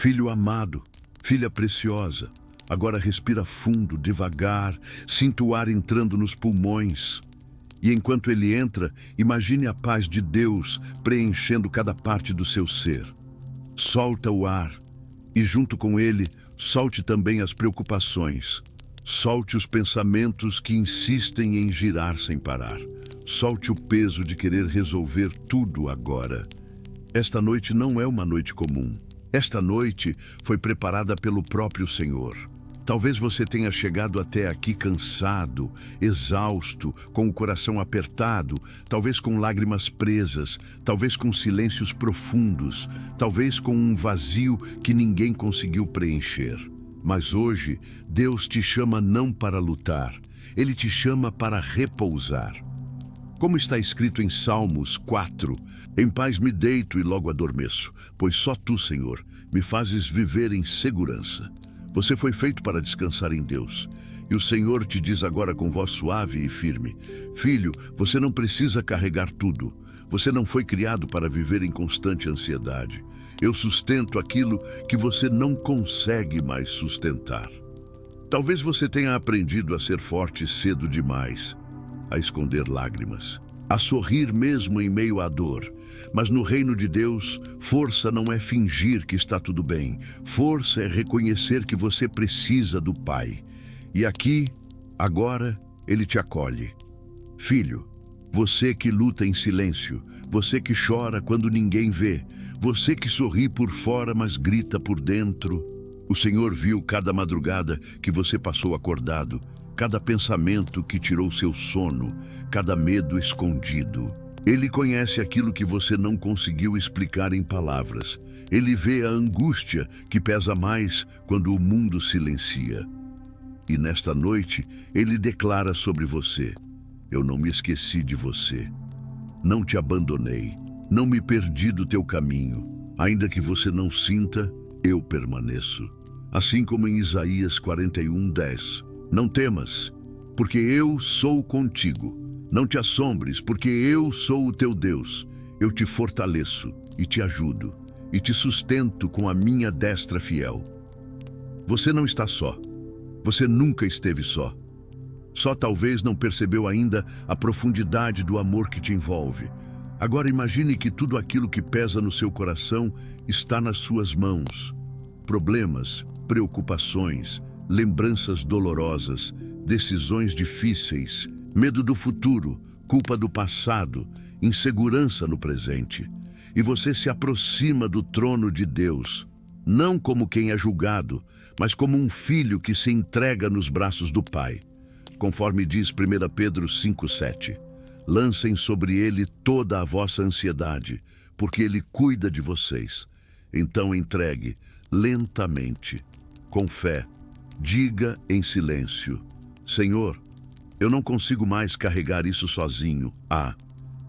Filho amado, filha preciosa, agora respira fundo, devagar, sinta o ar entrando nos pulmões. E enquanto ele entra, imagine a paz de Deus preenchendo cada parte do seu ser. Solta o ar e, junto com ele, solte também as preocupações. Solte os pensamentos que insistem em girar sem parar. Solte o peso de querer resolver tudo agora. Esta noite não é uma noite comum. Esta noite foi preparada pelo próprio Senhor. Talvez você tenha chegado até aqui cansado, exausto, com o coração apertado, talvez com lágrimas presas, talvez com silêncios profundos, talvez com um vazio que ninguém conseguiu preencher. Mas hoje, Deus te chama não para lutar, Ele te chama para repousar. Como está escrito em Salmos 4, em paz me deito e logo adormeço, pois só Tu, Senhor, me fazes viver em segurança. Você foi feito para descansar em Deus. E o Senhor te diz agora com voz suave e firme: Filho, você não precisa carregar tudo. Você não foi criado para viver em constante ansiedade. Eu sustento aquilo que você não consegue mais sustentar. Talvez você tenha aprendido a ser forte cedo demais, a esconder lágrimas, a sorrir mesmo em meio à dor. Mas no reino de Deus, força não é fingir que está tudo bem. Força é reconhecer que você precisa do Pai. E aqui, agora, Ele te acolhe. Filho, você que luta em silêncio, você que chora quando ninguém vê, você que sorri por fora, mas grita por dentro. O Senhor viu cada madrugada que você passou acordado, cada pensamento que tirou seu sono, cada medo escondido. Ele conhece aquilo que você não conseguiu explicar em palavras. Ele vê a angústia que pesa mais quando o mundo silencia. E nesta noite, Ele declara sobre você: eu não me esqueci de você. Não te abandonei. Não me perdi do teu caminho. Ainda que você não sinta, eu permaneço. Assim como em Isaías 41:10. Não temas, porque eu sou contigo. Não te assombres, porque eu sou o teu Deus. Eu te fortaleço e te ajudo, e te sustento com a minha destra fiel. Você não está só. Você nunca esteve só. Só talvez não percebeu ainda a profundidade do amor que te envolve. Agora imagine que tudo aquilo que pesa no seu coração está nas suas mãos. Problemas, preocupações, lembranças dolorosas, decisões difíceis, medo do futuro, culpa do passado, insegurança no presente. E você se aproxima do trono de Deus, não como quem é julgado, mas como um filho que se entrega nos braços do Pai. Conforme diz 1 Pedro 5:7, lancem sobre ele toda a vossa ansiedade, porque ele cuida de vocês. Então entregue lentamente, com fé, diga em silêncio: Senhor, eu não consigo mais carregar isso sozinho.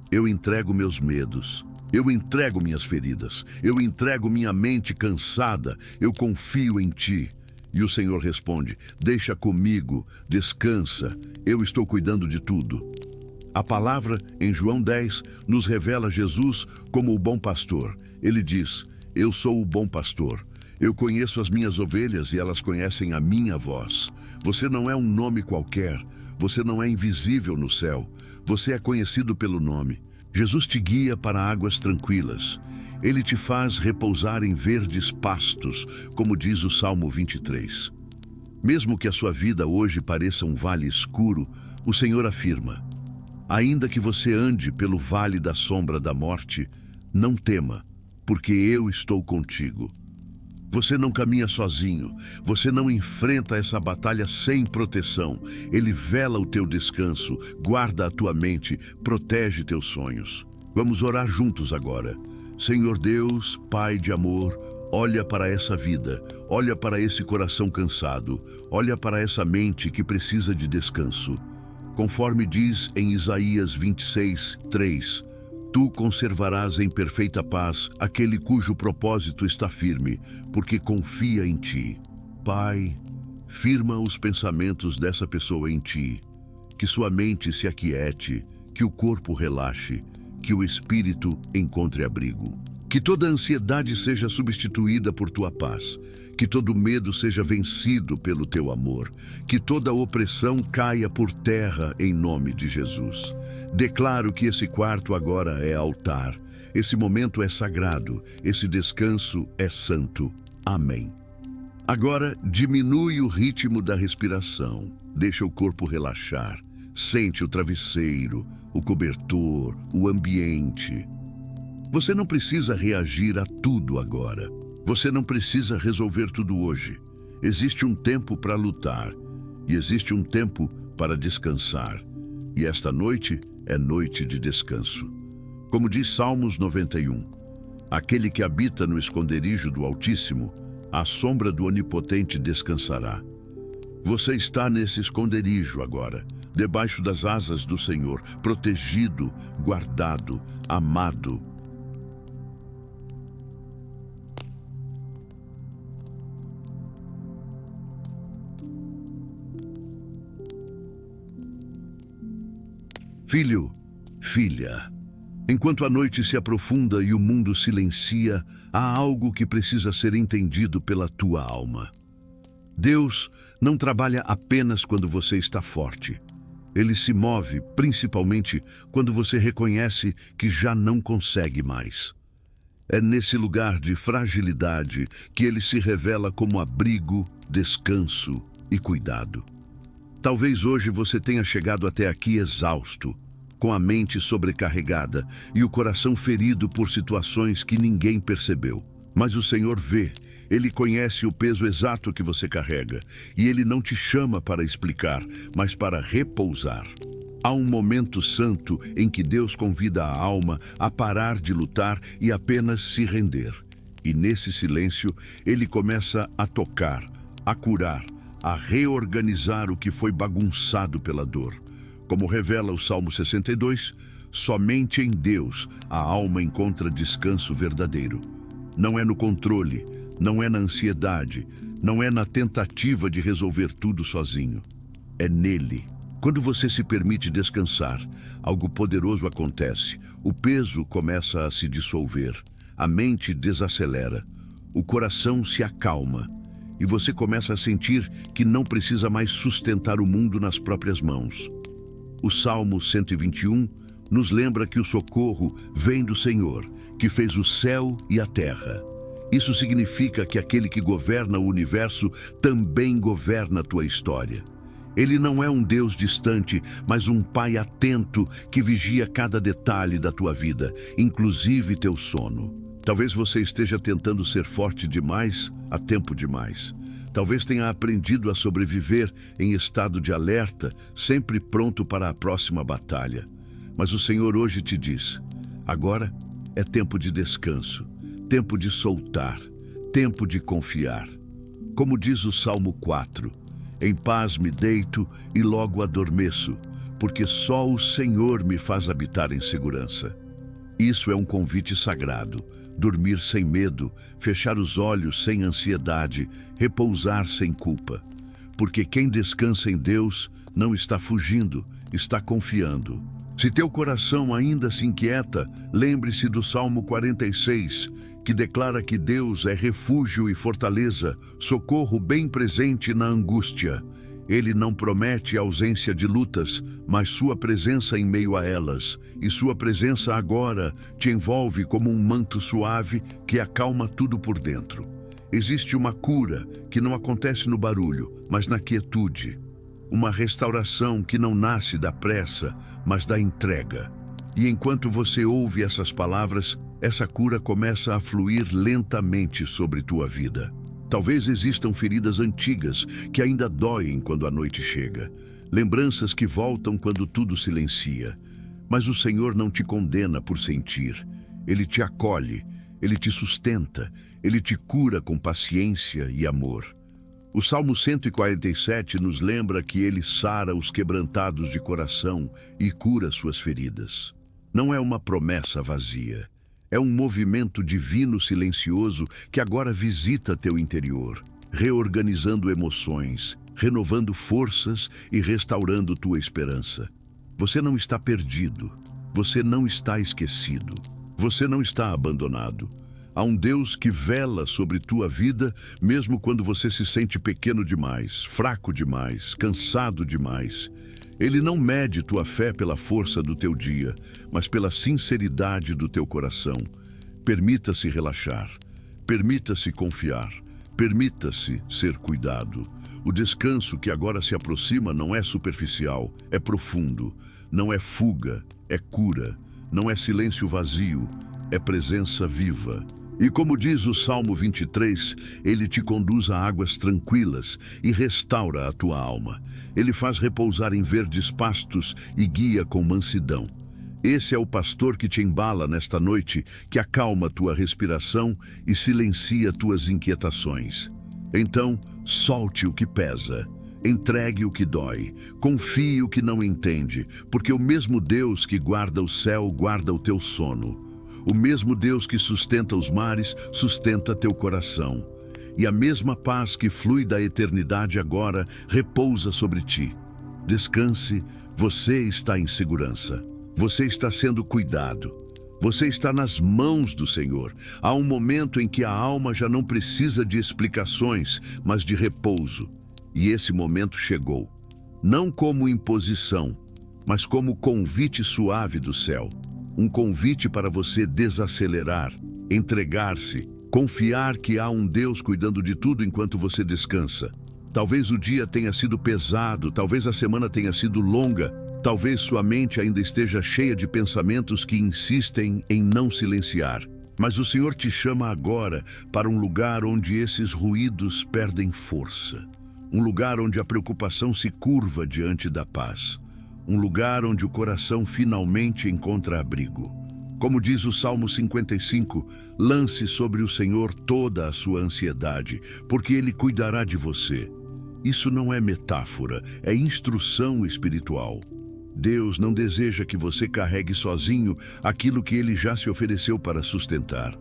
Eu entrego meus medos, eu entrego minhas feridas, eu entrego minha mente cansada, eu confio em Ti. E o Senhor responde: deixa comigo, descansa, eu estou cuidando de tudo. A palavra, em João 10, nos revela Jesus como o bom pastor. Ele diz: eu sou o bom pastor. Eu conheço as minhas ovelhas e elas conhecem a minha voz. Você não é um nome qualquer. Você não é invisível no céu. Você é conhecido pelo nome. Jesus te guia para águas tranquilas. Ele te faz repousar em verdes pastos, como diz o Salmo 23. Mesmo que a sua vida hoje pareça um vale escuro, o Senhor afirma: ainda que você ande pelo vale da sombra da morte, não tema, porque eu estou contigo. Você não caminha sozinho, você não enfrenta essa batalha sem proteção. Ele vela o teu descanso, guarda a tua mente, protege teus sonhos. Vamos orar juntos agora. Senhor Deus, Pai de amor, olha para essa vida, olha para esse coração cansado, olha para essa mente que precisa de descanso. Conforme diz em Isaías 26:3, Tu conservarás em perfeita paz aquele cujo propósito está firme, porque confia em Ti. Pai, firma os pensamentos dessa pessoa em Ti, que sua mente se aquiete, que o corpo relaxe, que o espírito encontre abrigo. Que toda ansiedade seja substituída por tua paz. Que todo medo seja vencido pelo teu amor. Que toda opressão caia por terra em nome de Jesus. Declaro que esse quarto agora é altar. Esse momento é sagrado. Esse descanso é santo. Amém. Agora, diminui o ritmo da respiração. Deixa o corpo relaxar. Sente o travesseiro, o cobertor, o ambiente. Você não precisa reagir a tudo agora. Você não precisa resolver tudo hoje. Existe um tempo para lutar e existe um tempo para descansar. E esta noite é noite de descanso. Como diz Salmos 91, aquele que habita no esconderijo do Altíssimo, à sombra do Onipotente descansará. Você está nesse esconderijo agora, debaixo das asas do Senhor, protegido, guardado, amado. Filho, filha, enquanto a noite se aprofunda e o mundo silencia, há algo que precisa ser entendido pela tua alma. Deus não trabalha apenas quando você está forte. Ele se move principalmente quando você reconhece que já não consegue mais. É nesse lugar de fragilidade que ele se revela como abrigo, descanso e cuidado. Talvez hoje você tenha chegado até aqui exausto, com a mente sobrecarregada e o coração ferido por situações que ninguém percebeu. Mas o Senhor vê, Ele conhece o peso exato que você carrega, e Ele não te chama para explicar, mas para repousar. Há um momento santo em que Deus convida a alma a parar de lutar e apenas se render. E nesse silêncio, Ele começa a tocar, a curar, a reorganizar o que foi bagunçado pela dor. Como revela o Salmo 62, somente em Deus a alma encontra descanso verdadeiro. Não é no controle, não é na ansiedade, não é na tentativa de resolver tudo sozinho. É nele. Quando você se permite descansar, algo poderoso acontece. O peso começa a se dissolver, a mente desacelera, o coração se acalma. E você começa a sentir que não precisa mais sustentar o mundo nas próprias mãos. O Salmo 121 nos lembra que o socorro vem do Senhor, que fez o céu e a terra. Isso significa que aquele que governa o universo também governa a tua história. Ele não é um Deus distante, mas um Pai atento que vigia cada detalhe da tua vida, inclusive teu sono. Talvez você esteja tentando ser forte demais a tempo demais. Talvez tenha aprendido a sobreviver em estado de alerta, sempre pronto para a próxima batalha. Mas o Senhor hoje te diz, agora é tempo de descanso, tempo de soltar, tempo de confiar. Como diz o Salmo 4, em paz me deito e logo adormeço, porque só o Senhor me faz habitar em segurança. Isso é um convite sagrado. Dormir sem medo, fechar os olhos sem ansiedade, repousar sem culpa. Porque quem descansa em Deus não está fugindo, está confiando. Se teu coração ainda se inquieta, lembre-se do Salmo 46, que declara que Deus é refúgio e fortaleza, socorro bem presente na angústia. Ele não promete a ausência de lutas, mas sua presença em meio a elas. E sua presença agora te envolve como um manto suave que acalma tudo por dentro. Existe uma cura que não acontece no barulho, mas na quietude. Uma restauração que não nasce da pressa, mas da entrega. E enquanto você ouve essas palavras, essa cura começa a fluir lentamente sobre tua vida. Talvez existam feridas antigas que ainda doem quando a noite chega. Lembranças que voltam quando tudo silencia. Mas o Senhor não te condena por sentir. Ele te acolhe, Ele te sustenta, Ele te cura com paciência e amor. O Salmo 147 nos lembra que Ele sara os quebrantados de coração e cura suas feridas. Não é uma promessa vazia. É um movimento divino silencioso que agora visita teu interior, reorganizando emoções, renovando forças e restaurando tua esperança. Você não está perdido, você não está esquecido. Você não está abandonado. Há um Deus que vela sobre tua vida, mesmo quando você se sente pequeno demais, fraco demais, cansado demais. Ele não mede tua fé pela força do teu dia, mas pela sinceridade do teu coração. Permita-se relaxar. Permita-se confiar. Permita-se ser cuidado. O descanso que agora se aproxima não é superficial, é profundo. Não é fuga, é cura. Não é silêncio vazio, é presença viva. E como diz o Salmo 23, ele te conduz a águas tranquilas e restaura a tua alma. Ele faz repousar em verdes pastos e guia com mansidão. Esse é o pastor que te embala nesta noite, que acalma tua respiração e silencia tuas inquietações. Então, solte o que pesa, entregue o que dói, confie o que não entende, porque o mesmo Deus que guarda o céu guarda o teu sono. O mesmo Deus que sustenta os mares, sustenta teu coração. E a mesma paz que flui da eternidade agora repousa sobre ti. Descanse, você está em segurança. Você está sendo cuidado. Você está nas mãos do Senhor. Há um momento em que a alma já não precisa de explicações, mas de repouso. E esse momento chegou. Não como imposição, mas como convite suave do céu. Um convite para você desacelerar, entregar-se, confiar que há um Deus cuidando de tudo enquanto você descansa. Talvez o dia tenha sido pesado, talvez a semana tenha sido longa, talvez sua mente ainda esteja cheia de pensamentos que insistem em não silenciar. Mas o Senhor te chama agora para um lugar onde esses ruídos perdem força. Um lugar onde a preocupação se curva diante da paz. Um lugar onde o coração finalmente encontra abrigo. Como diz o Salmo 55, lance sobre o Senhor toda a sua ansiedade, porque Ele cuidará de você. Isso não é metáfora, é instrução espiritual. Deus não deseja que você carregue sozinho aquilo que Ele já se ofereceu para sustentar.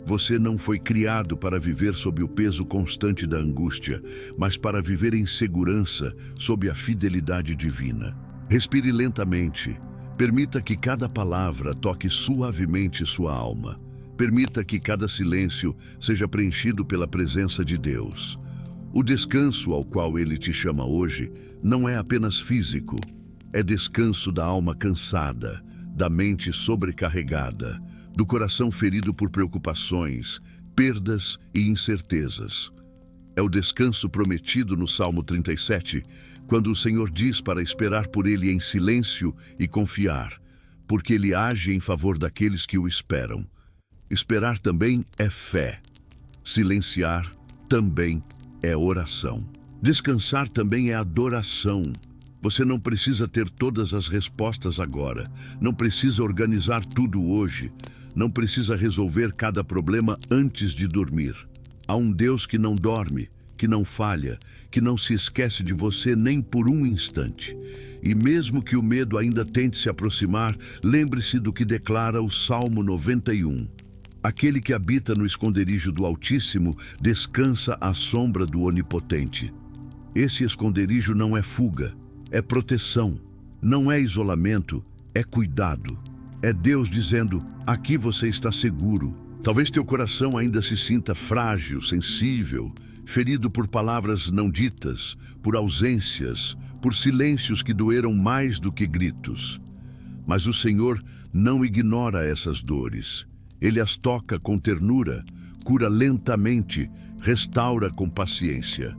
Você não foi criado para viver sob o peso constante da angústia, mas para viver em segurança sob a fidelidade divina. Respire lentamente. Permita que cada palavra toque suavemente sua alma. Permita que cada silêncio seja preenchido pela presença de Deus. O descanso ao qual Ele te chama hoje não é apenas físico. É descanso da alma cansada, da mente sobrecarregada, do coração ferido por preocupações, perdas e incertezas. É o descanso prometido no Salmo 37, quando o Senhor diz para esperar por Ele em silêncio e confiar, porque Ele age em favor daqueles que o esperam. Esperar também é fé. Silenciar também é oração. Descansar também é adoração. Você não precisa ter todas as respostas agora. Não precisa organizar tudo hoje. Não precisa resolver cada problema antes de dormir. Há um Deus que não dorme, que não falha, que não se esquece de você nem por um instante. E mesmo que o medo ainda tente se aproximar, lembre-se do que declara o Salmo 91. Aquele que habita no esconderijo do Altíssimo descansa à sombra do Onipotente. Esse esconderijo não é fuga, é proteção. Não é isolamento, é cuidado. É Deus dizendo, aqui você está seguro. Talvez teu coração ainda se sinta frágil, sensível, ferido por palavras não ditas, por ausências, por silêncios que doeram mais do que gritos. Mas o Senhor não ignora essas dores. Ele as toca com ternura, cura lentamente, restaura com paciência.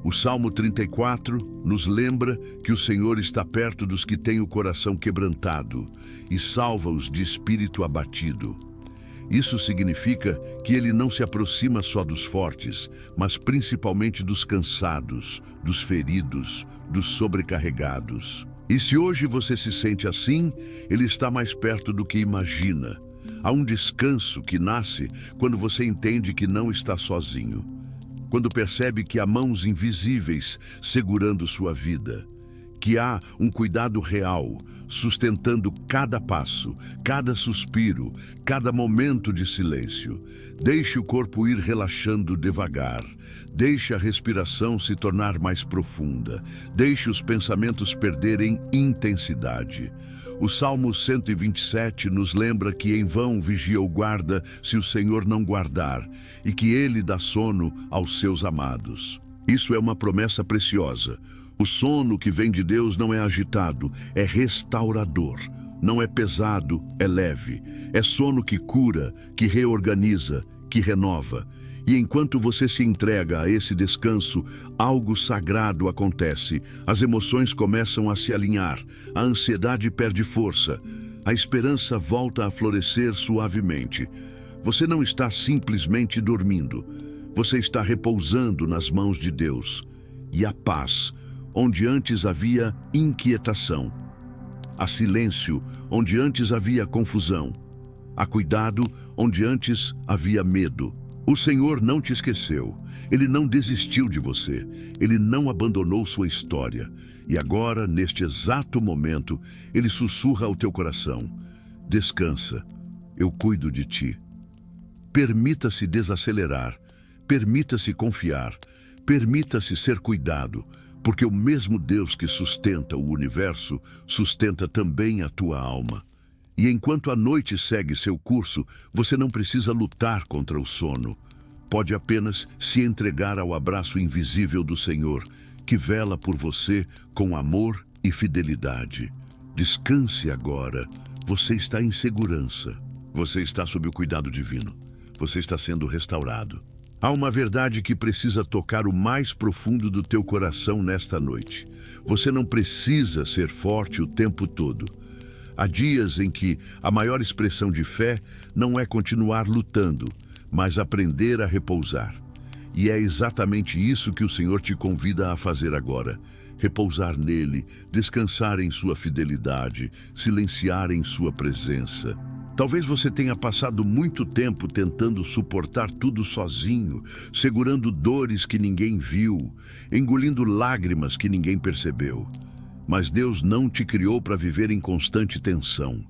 O Salmo 34 nos lembra que o Senhor está perto dos que têm o coração quebrantado e salva-os de espírito abatido. Isso significa que Ele não se aproxima só dos fortes, mas principalmente dos cansados, dos feridos, dos sobrecarregados. E se hoje você se sente assim, Ele está mais perto do que imagina. Há um descanso que nasce quando você entende que não está sozinho. Quando percebe que há mãos invisíveis segurando sua vida. que há um cuidado real, sustentando cada passo, cada suspiro, cada momento de silêncio. Deixe o corpo ir relaxando devagar. Deixe a respiração se tornar mais profunda. Deixe os pensamentos perderem intensidade. O Salmo 127 nos lembra que em vão vigia o guarda se o Senhor não guardar, e que Ele dá sono aos seus amados. Isso é uma promessa preciosa. O sono que vem de Deus não é agitado, é restaurador. Não é pesado, é leve. É sono que cura, que reorganiza, que renova. E enquanto você se entrega a esse descanso, algo sagrado acontece. As emoções começam a se alinhar, a ansiedade perde força, a esperança volta a florescer suavemente. Você não está simplesmente dormindo, você está repousando nas mãos de Deus. E a paz, onde antes havia inquietação. Há silêncio, onde antes havia confusão. Há cuidado, onde antes havia medo. O Senhor não te esqueceu, Ele não desistiu de você, Ele não abandonou sua história. E agora, neste exato momento, Ele sussurra ao teu coração: descansa, eu cuido de ti. Permita-se desacelerar, permita-se confiar, permita-se ser cuidado, porque o mesmo Deus que sustenta o universo, sustenta também a tua alma. E enquanto a noite segue seu curso, você não precisa lutar contra o sono. Pode apenas se entregar ao abraço invisível do Senhor, que vela por você com amor e fidelidade. Descanse agora. Você está em segurança. Você está sob o cuidado divino. Você está sendo restaurado. Há uma verdade que precisa tocar o mais profundo do teu coração nesta noite. Você não precisa ser forte o tempo todo. Há dias em que a maior expressão de fé não é continuar lutando, mas aprender a repousar. E é exatamente isso que o Senhor te convida a fazer agora. Repousar nele, descansar em sua fidelidade, silenciar em sua presença. Talvez você tenha passado muito tempo tentando suportar tudo sozinho, segurando dores que ninguém viu, engolindo lágrimas que ninguém percebeu. Mas Deus não te criou para viver em constante tensão.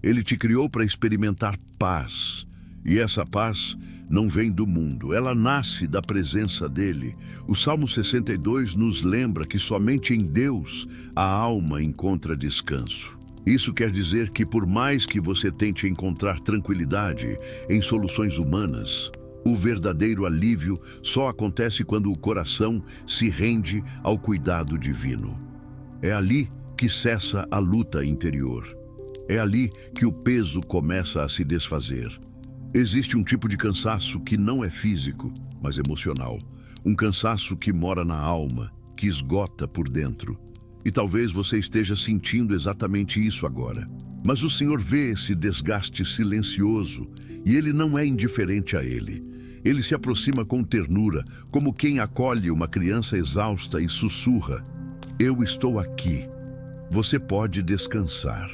Ele te criou para experimentar paz. E essa paz não vem do mundo, ela nasce da presença dele. O Salmo 62 nos lembra que somente em Deus a alma encontra descanso. Isso quer dizer que por mais que você tente encontrar tranquilidade em soluções humanas, o verdadeiro alívio só acontece quando o coração se rende ao cuidado divino. É ali que cessa a luta interior. É ali que o peso começa a se desfazer. Existe um tipo de cansaço que não é físico, mas emocional. Um cansaço que mora na alma, que esgota por dentro. E talvez você esteja sentindo exatamente isso agora. Mas o Senhor vê esse desgaste silencioso e Ele não é indiferente a ele. Ele se aproxima com ternura, como quem acolhe uma criança exausta e sussurra: eu estou aqui. Você pode descansar.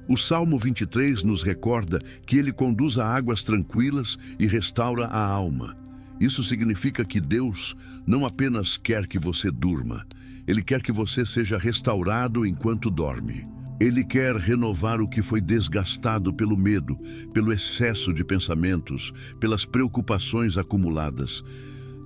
O Salmo 23 nos recorda que ele conduz a águas tranquilas e restaura a alma. Isso significa que Deus não apenas quer que você durma, Ele quer que você seja restaurado enquanto dorme. Ele quer renovar o que foi desgastado pelo medo, pelo excesso de pensamentos, pelas preocupações acumuladas.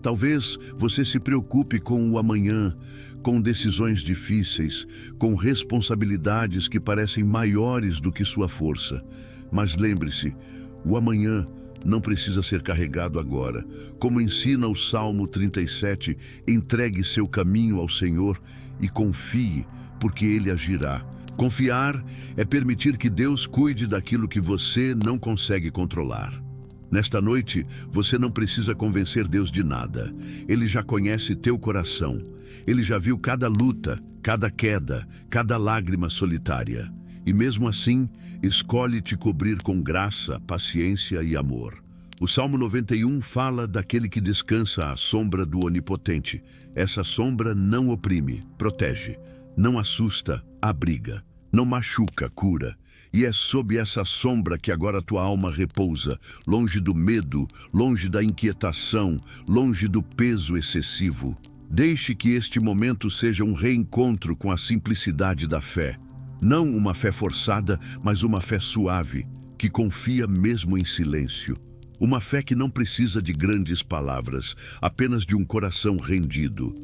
Talvez você se preocupe com o amanhã, com decisões difíceis, com responsabilidades que parecem maiores do que sua força. Mas lembre-se, o amanhã não precisa ser carregado agora. Como ensina o Salmo 37, entregue seu caminho ao Senhor e confie, porque Ele agirá. Confiar é permitir que Deus cuide daquilo que você não consegue controlar. Nesta noite, você não precisa convencer Deus de nada. Ele já conhece teu coração. Ele já viu cada luta, cada queda, cada lágrima solitária. E mesmo assim, escolhe te cobrir com graça, paciência e amor. O Salmo 91 fala daquele que descansa à sombra do Onipotente. Essa sombra não oprime, protege, não assusta, abriga, não machuca, cura. E é sob essa sombra que agora tua alma repousa, longe do medo, longe da inquietação, longe do peso excessivo. Deixe que este momento seja um reencontro com a simplicidade da fé. Não uma fé forçada, mas uma fé suave, que confia mesmo em silêncio. Uma fé que não precisa de grandes palavras, apenas de um coração rendido.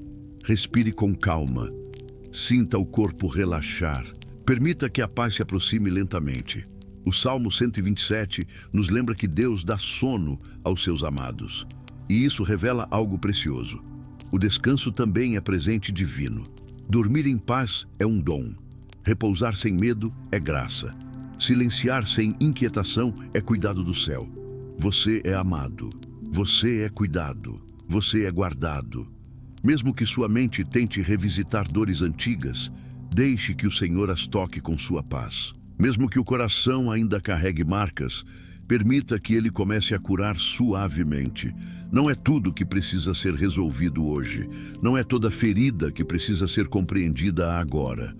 Respire com calma. Sinta o corpo relaxar. Permita que a paz se aproxime lentamente. O Salmo 127 nos lembra que Deus dá sono aos seus amados. E isso revela algo precioso. O descanso também é presente divino. Dormir em paz é um dom. Repousar sem medo é graça. Silenciar sem inquietação é cuidado do céu. Você é amado. Você é cuidado. Você é guardado. Mesmo que sua mente tente revisitar dores antigas, deixe que o Senhor as toque com sua paz. Mesmo que o coração ainda carregue marcas, permita que Ele comece a curar suavemente. Não é tudo que precisa ser resolvido hoje. Não é toda ferida que precisa ser compreendida agora.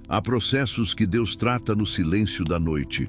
Há processos que Deus trata no silêncio da noite.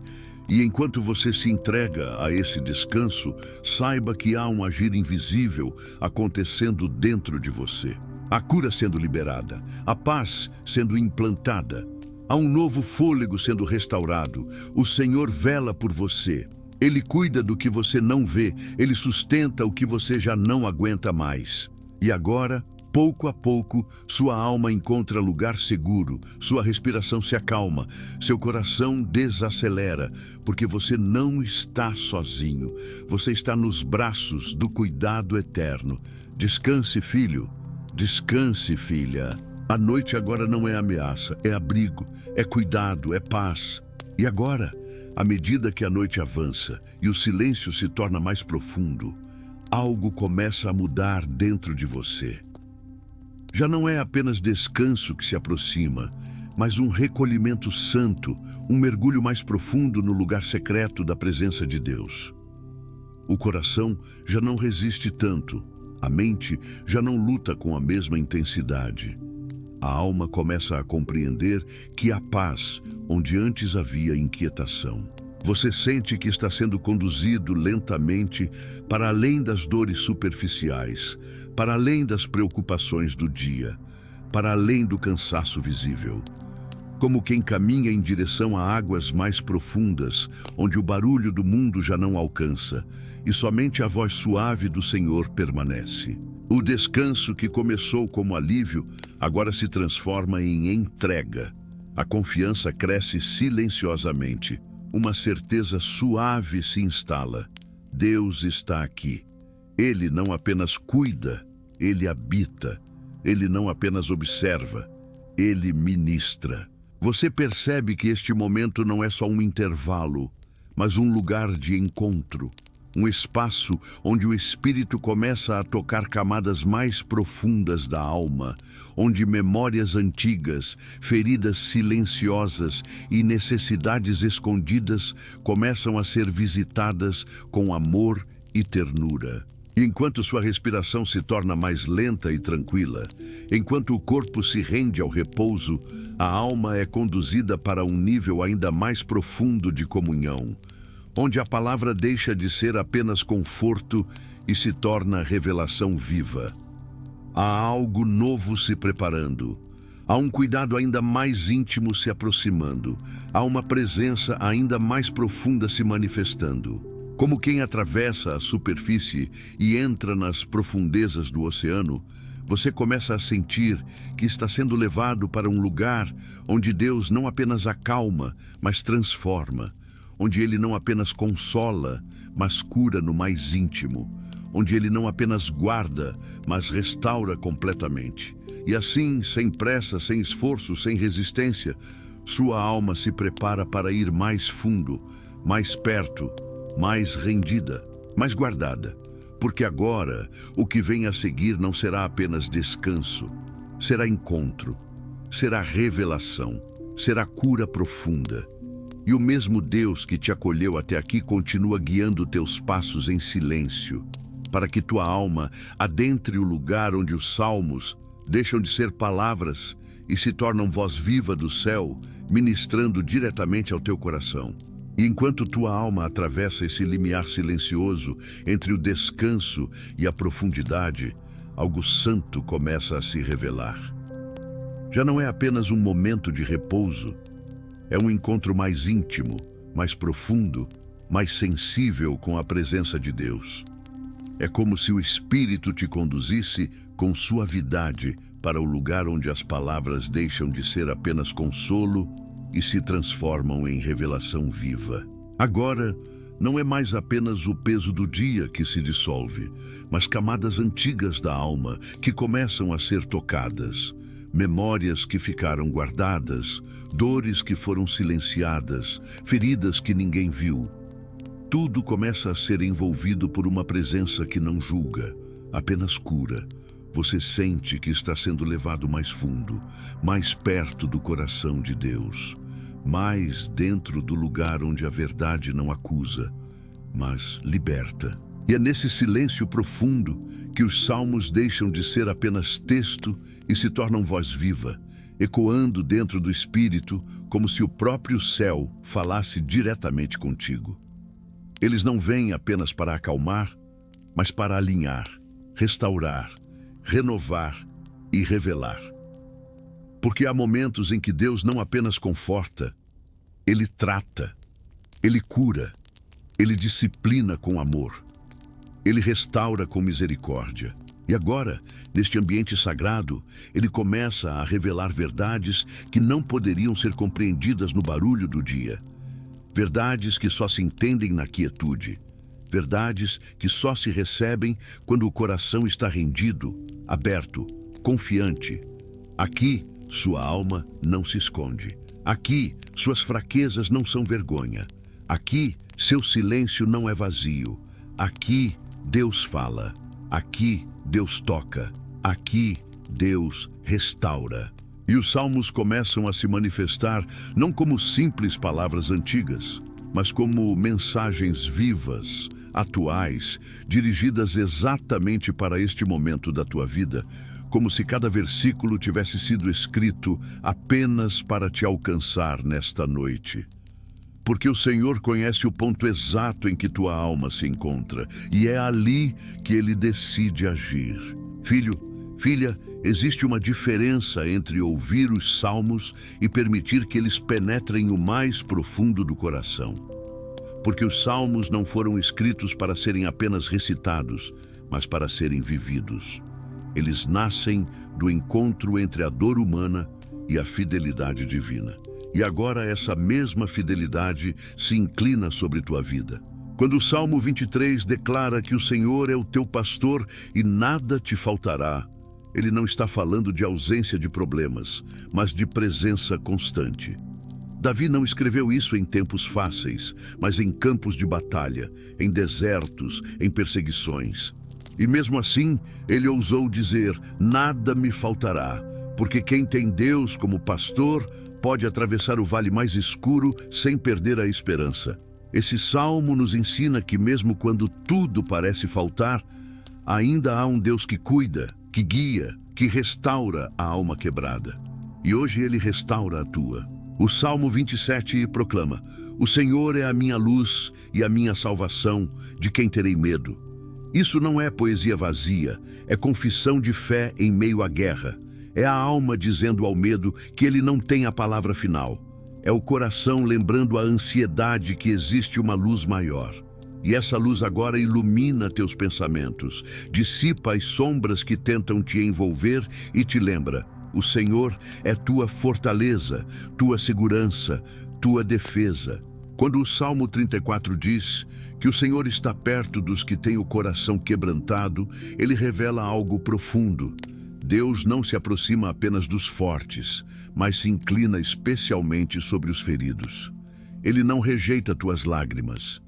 E enquanto você se entrega a esse descanso, saiba que há um agir invisível acontecendo dentro de você. A cura sendo liberada, a paz sendo implantada. Há um novo fôlego sendo restaurado. O Senhor vela por você. Ele cuida do que você não vê. Ele sustenta o que você já não aguenta mais. E agora, pouco a pouco, sua alma encontra lugar seguro, sua respiração se acalma, seu coração desacelera, porque você não está sozinho. Você está nos braços do cuidado eterno. Descanse, filho. Descanse, filha. A noite agora não é ameaça, é abrigo, é cuidado, é paz. E agora, à medida que a noite avança e o silêncio se torna mais profundo, algo começa a mudar dentro de você. Já não é apenas descanso que se aproxima, mas um recolhimento santo, um mergulho mais profundo no lugar secreto da presença de Deus. O coração já não resiste tanto, a mente já não luta com a mesma intensidade. A alma começa a compreender que há paz onde antes havia inquietação. Você sente que está sendo conduzido lentamente para além das dores superficiais, para além das preocupações do dia, para além do cansaço visível. Como quem caminha em direção a águas mais profundas, onde o barulho do mundo já não alcança, e somente a voz suave do Senhor permanece. O descanso que começou como alívio, agora se transforma em entrega. A confiança cresce silenciosamente. Uma certeza suave se instala. Deus está aqui. Ele não apenas cuida, Ele habita. Ele não apenas observa, Ele ministra. Você percebe que este momento não é só um intervalo, mas um lugar de encontro. Um espaço onde o espírito começa a tocar camadas mais profundas da alma, onde memórias antigas, feridas silenciosas e necessidades escondidas começam a ser visitadas com amor e ternura. E enquanto sua respiração se torna mais lenta e tranquila, enquanto o corpo se rende ao repouso, a alma é conduzida para um nível ainda mais profundo de comunhão, onde a palavra deixa de ser apenas conforto e se torna revelação viva. Há algo novo se preparando. Há um cuidado ainda mais íntimo se aproximando. Há uma presença ainda mais profunda se manifestando. Como quem atravessa a superfície e entra nas profundezas do oceano, você começa a sentir que está sendo levado para um lugar onde Deus não apenas acalma, mas transforma. Onde Ele não apenas consola, mas cura no mais íntimo. Onde Ele não apenas guarda, mas restaura completamente. E assim, sem pressa, sem esforço, sem resistência, sua alma se prepara para ir mais fundo, mais perto, mais rendida, mais guardada. Porque agora, o que vem a seguir não será apenas descanso, será encontro, será revelação, será cura profunda. E o mesmo Deus que te acolheu até aqui continua guiando teus passos em silêncio, para que tua alma adentre o lugar onde os salmos deixam de ser palavras e se tornam voz viva do céu, ministrando diretamente ao teu coração. E enquanto tua alma atravessa esse limiar silencioso entre o descanso e a profundidade, algo santo começa a se revelar. Já não é apenas um momento de repouso, é um encontro mais íntimo, mais profundo, mais sensível com a presença de Deus. É como se o Espírito te conduzisse com suavidade para o lugar onde as palavras deixam de ser apenas consolo e se transformam em revelação viva. Agora, não é mais apenas o peso do dia que se dissolve, mas camadas antigas da alma que começam a ser tocadas. Memórias que ficaram guardadas, dores que foram silenciadas, feridas que ninguém viu. Tudo começa a ser envolvido por uma presença que não julga, apenas cura. Você sente que está sendo levado mais fundo, mais perto do coração de Deus, mais dentro do lugar onde a verdade não acusa, mas liberta. E é nesse silêncio profundo que os salmos deixam de ser apenas texto e se tornam voz viva, ecoando dentro do espírito como se o próprio céu falasse diretamente contigo. Eles não vêm apenas para acalmar, mas para alinhar, restaurar, renovar e revelar. Porque há momentos em que Deus não apenas conforta, Ele trata, Ele cura, Ele disciplina com amor. Ele restaura com misericórdia. E agora, neste ambiente sagrado, Ele começa a revelar verdades que não poderiam ser compreendidas no barulho do dia. Verdades que só se entendem na quietude. Verdades que só se recebem quando o coração está rendido, aberto, confiante. Aqui, sua alma não se esconde. Aqui, suas fraquezas não são vergonha. Aqui, seu silêncio não é vazio. Aqui, Deus fala. Aqui, Deus toca. Aqui, Deus restaura. E os salmos começam a se manifestar não como simples palavras antigas, mas como mensagens vivas, atuais, dirigidas exatamente para este momento da tua vida, como se cada versículo tivesse sido escrito apenas para te alcançar nesta noite. Porque o Senhor conhece o ponto exato em que tua alma se encontra, e é ali que Ele decide agir. Filho, filha, existe uma diferença entre ouvir os salmos e permitir que eles penetrem o mais profundo do coração. Porque os salmos não foram escritos para serem apenas recitados, mas para serem vividos. Eles nascem do encontro entre a dor humana e a fidelidade divina. E agora essa mesma fidelidade se inclina sobre tua vida. Quando o Salmo 23 declara que o Senhor é o teu pastor e nada te faltará, ele não está falando de ausência de problemas, mas de presença constante. Davi não escreveu isso em tempos fáceis, mas em campos de batalha, em desertos, em perseguições. E mesmo assim, ele ousou dizer: nada me faltará, porque quem tem Deus como pastor pode atravessar o vale mais escuro sem perder a esperança. Esse salmo nos ensina que mesmo quando tudo parece faltar, ainda há um Deus que cuida, que guia, que restaura a alma quebrada. E hoje ele restaura a tua. O Salmo 27 proclama: o Senhor é a minha luz e a minha salvação, de quem terei medo? Isso não é poesia vazia, é confissão de fé em meio à guerra. É a alma dizendo ao medo que ele não tem a palavra final. É o coração lembrando a ansiedade que existe uma luz maior. E essa luz agora ilumina teus pensamentos, dissipa as sombras que tentam te envolver e te lembra: o Senhor é tua fortaleza, tua segurança, tua defesa. Quando o Salmo 34 diz que o Senhor está perto dos que têm o coração quebrantado, ele revela algo profundo. Deus não se aproxima apenas dos fortes, mas se inclina especialmente sobre os feridos. Ele não rejeita tuas lágrimas.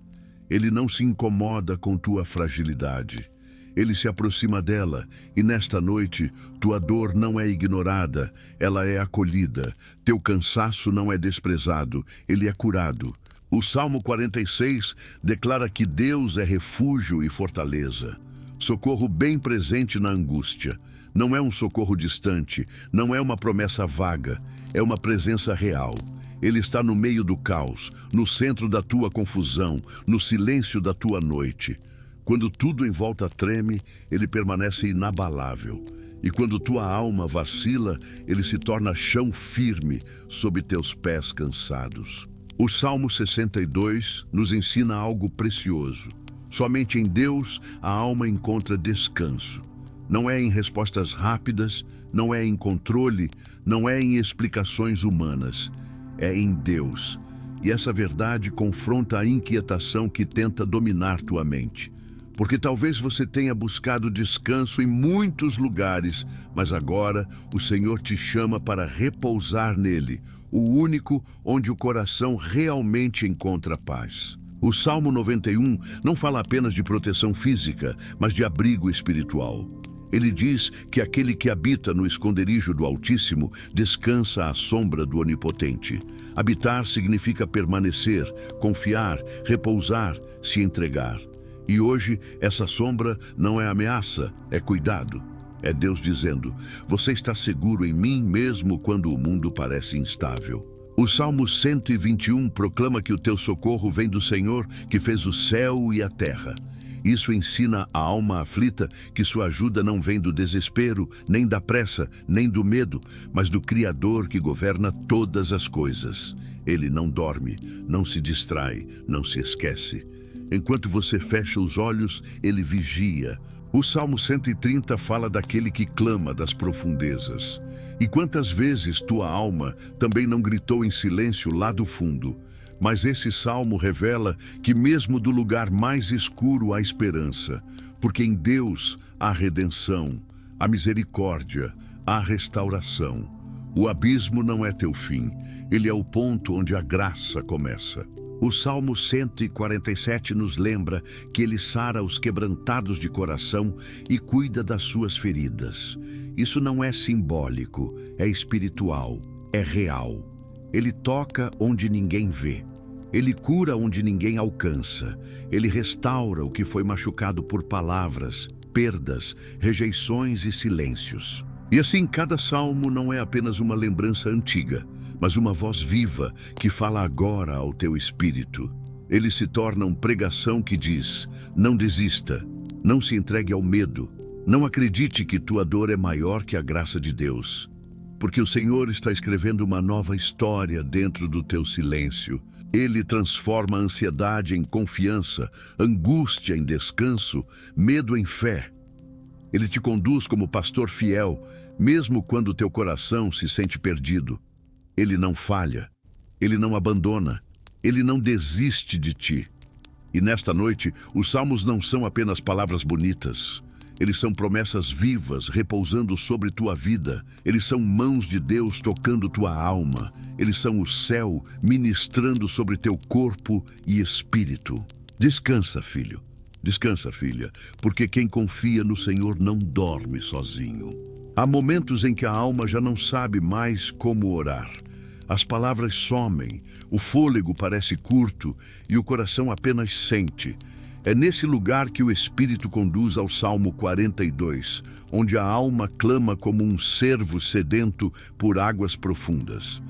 Ele não se incomoda com tua fragilidade. Ele se aproxima dela, e nesta noite, tua dor não é ignorada, ela é acolhida. Teu cansaço não é desprezado, ele é curado. O Salmo 46 declara que Deus é refúgio e fortaleza, socorro bem presente na angústia. Não é um socorro distante, não é uma promessa vaga, é uma presença real. Ele está no meio do caos, no centro da tua confusão, no silêncio da tua noite. Quando tudo em volta treme, ele permanece inabalável. E quando tua alma vacila, ele se torna chão firme sob teus pés cansados. O Salmo 62 nos ensina algo precioso. Somente em Deus a alma encontra descanso. Não é em respostas rápidas, não é em controle, não é em explicações humanas. É em Deus. E essa verdade confronta a inquietação que tenta dominar tua mente. Porque talvez você tenha buscado descanso em muitos lugares, mas agora o Senhor te chama para repousar nele, o único onde o coração realmente encontra paz. O Salmo 91 não fala apenas de proteção física, mas de abrigo espiritual. Ele diz que aquele que habita no esconderijo do Altíssimo descansa à sombra do Onipotente. Habitar significa permanecer, confiar, repousar, se entregar. E hoje, essa sombra não é ameaça, é cuidado. É Deus dizendo: você está seguro em mim mesmo quando o mundo parece instável. O Salmo 121 proclama que o teu socorro vem do Senhor, que fez o céu e a terra. Isso ensina a alma aflita que sua ajuda não vem do desespero, nem da pressa, nem do medo, mas do Criador que governa todas as coisas. Ele não dorme, não se distrai, não se esquece. Enquanto você fecha os olhos, ele vigia. O Salmo 130 fala daquele que clama das profundezas. E quantas vezes tua alma também não gritou em silêncio lá do fundo? Mas esse salmo revela que mesmo do lugar mais escuro há esperança, porque em Deus há redenção, há misericórdia, há restauração. O abismo não é teu fim, ele é o ponto onde a graça começa. O Salmo 147 nos lembra que ele sara os quebrantados de coração e cuida das suas feridas. Isso não é simbólico, é espiritual, é real. Ele toca onde ninguém vê. Ele cura onde ninguém alcança. Ele restaura o que foi machucado por palavras, perdas, rejeições e silêncios. E assim, cada salmo não é apenas uma lembrança antiga, mas uma voz viva que fala agora ao teu espírito. Ele se torna uma pregação que diz: não desista, não se entregue ao medo, não acredite que tua dor é maior que a graça de Deus. Porque o Senhor está escrevendo uma nova história dentro do teu silêncio. Ele transforma a ansiedade em confiança, angústia em descanso, medo em fé. Ele te conduz como pastor fiel, mesmo quando teu coração se sente perdido. Ele não falha, ele não abandona, ele não desiste de ti. E nesta noite, os salmos não são apenas palavras bonitas. Eles são promessas vivas repousando sobre tua vida. Eles são mãos de Deus tocando tua alma. Eles são o céu ministrando sobre teu corpo e espírito. Descansa, filho. Descansa, filha, porque quem confia no Senhor não dorme sozinho. Há momentos em que a alma já não sabe mais como orar. As palavras somem, o fôlego parece curto e o coração apenas sente. É nesse lugar que o Espírito conduz ao Salmo 42, onde a alma clama como um cervo sedento por águas profundas.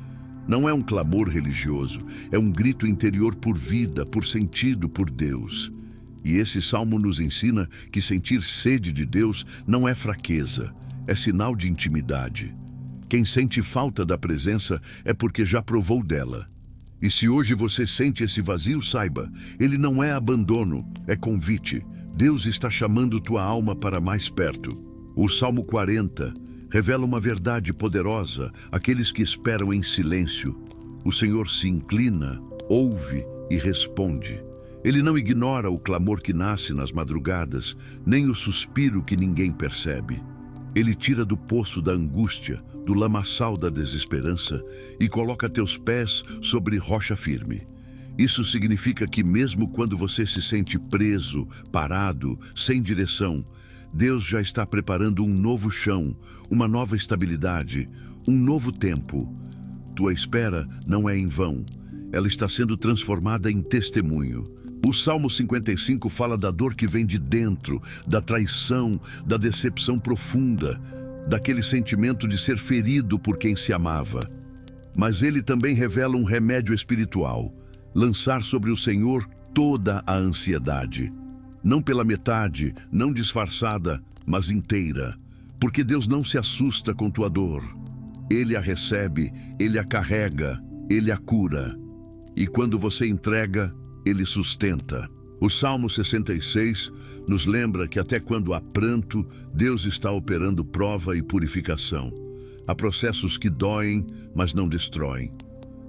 Não é um clamor religioso, é um grito interior por vida, por sentido, por Deus. E esse salmo nos ensina que sentir sede de Deus não é fraqueza, é sinal de intimidade. Quem sente falta da presença é porque já provou dela. E se hoje você sente esse vazio, saiba, ele não é abandono, é convite. Deus está chamando tua alma para mais perto. O Salmo 40 revela uma verdade poderosa àqueles que esperam em silêncio. O Senhor se inclina, ouve e responde. Ele não ignora o clamor que nasce nas madrugadas, nem o suspiro que ninguém percebe. Ele tira do poço da angústia, do lamaçal da desesperança e coloca teus pés sobre rocha firme. Isso significa que mesmo quando você se sente preso, parado, sem direção, Deus já está preparando um novo chão, uma nova estabilidade, um novo tempo. Tua espera não é em vão, ela está sendo transformada em testemunho. O Salmo 55 fala da dor que vem de dentro, da traição, da decepção profunda, daquele sentimento de ser ferido por quem se amava. Mas ele também revela um remédio espiritual: lançar sobre o Senhor toda a ansiedade. Não pela metade, não disfarçada, mas inteira. Porque Deus não se assusta com tua dor. Ele a recebe, Ele a carrega, Ele a cura. E quando você entrega, Ele sustenta. O Salmo 66 nos lembra que até quando há pranto, Deus está operando prova e purificação. Há processos que doem, mas não destroem.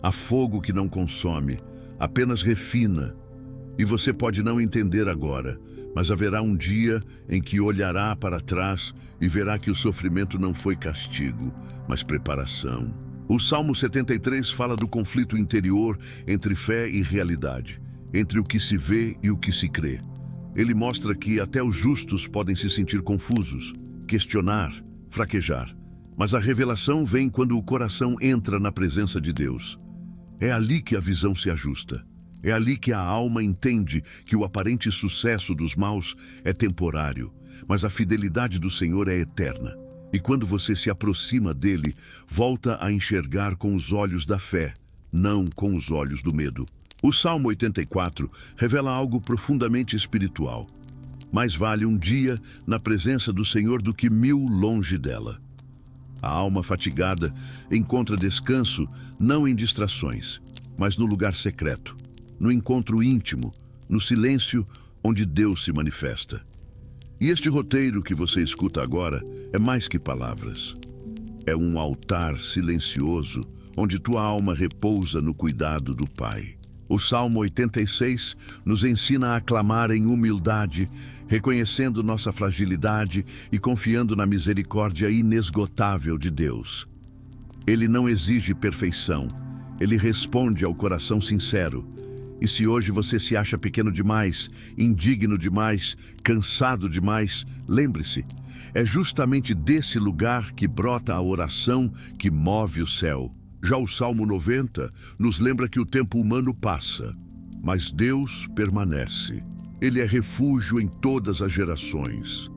Há fogo que não consome, apenas refina. E você pode não entender agora, mas haverá um dia em que olhará para trás e verá que o sofrimento não foi castigo, mas preparação. O Salmo 73 fala do conflito interior entre fé e realidade, entre o que se vê e o que se crê. Ele mostra que até os justos podem se sentir confusos, questionar, fraquejar. Mas a revelação vem quando o coração entra na presença de Deus. É ali que a visão se ajusta. É ali que a alma entende que o aparente sucesso dos maus é temporário, mas a fidelidade do Senhor é eterna. E quando você se aproxima dele, volta a enxergar com os olhos da fé, não com os olhos do medo. O Salmo 84 revela algo profundamente espiritual. Mais vale um dia na presença do Senhor do que 1000 longe dela. A alma fatigada encontra descanso não em distrações, mas no lugar secreto, no encontro íntimo, no silêncio onde Deus se manifesta. E este roteiro que você escuta agora é mais que palavras. É um altar silencioso onde tua alma repousa no cuidado do Pai. O Salmo 86 nos ensina a clamar em humildade, reconhecendo nossa fragilidade e confiando na misericórdia inesgotável de Deus. Ele não exige perfeição, ele responde ao coração sincero. E se hoje você se acha pequeno demais, indigno demais, cansado demais, lembre-se, é justamente desse lugar que brota a oração que move o céu. Já o Salmo 90 nos lembra que o tempo humano passa, mas Deus permanece. Ele é refúgio em todas as gerações.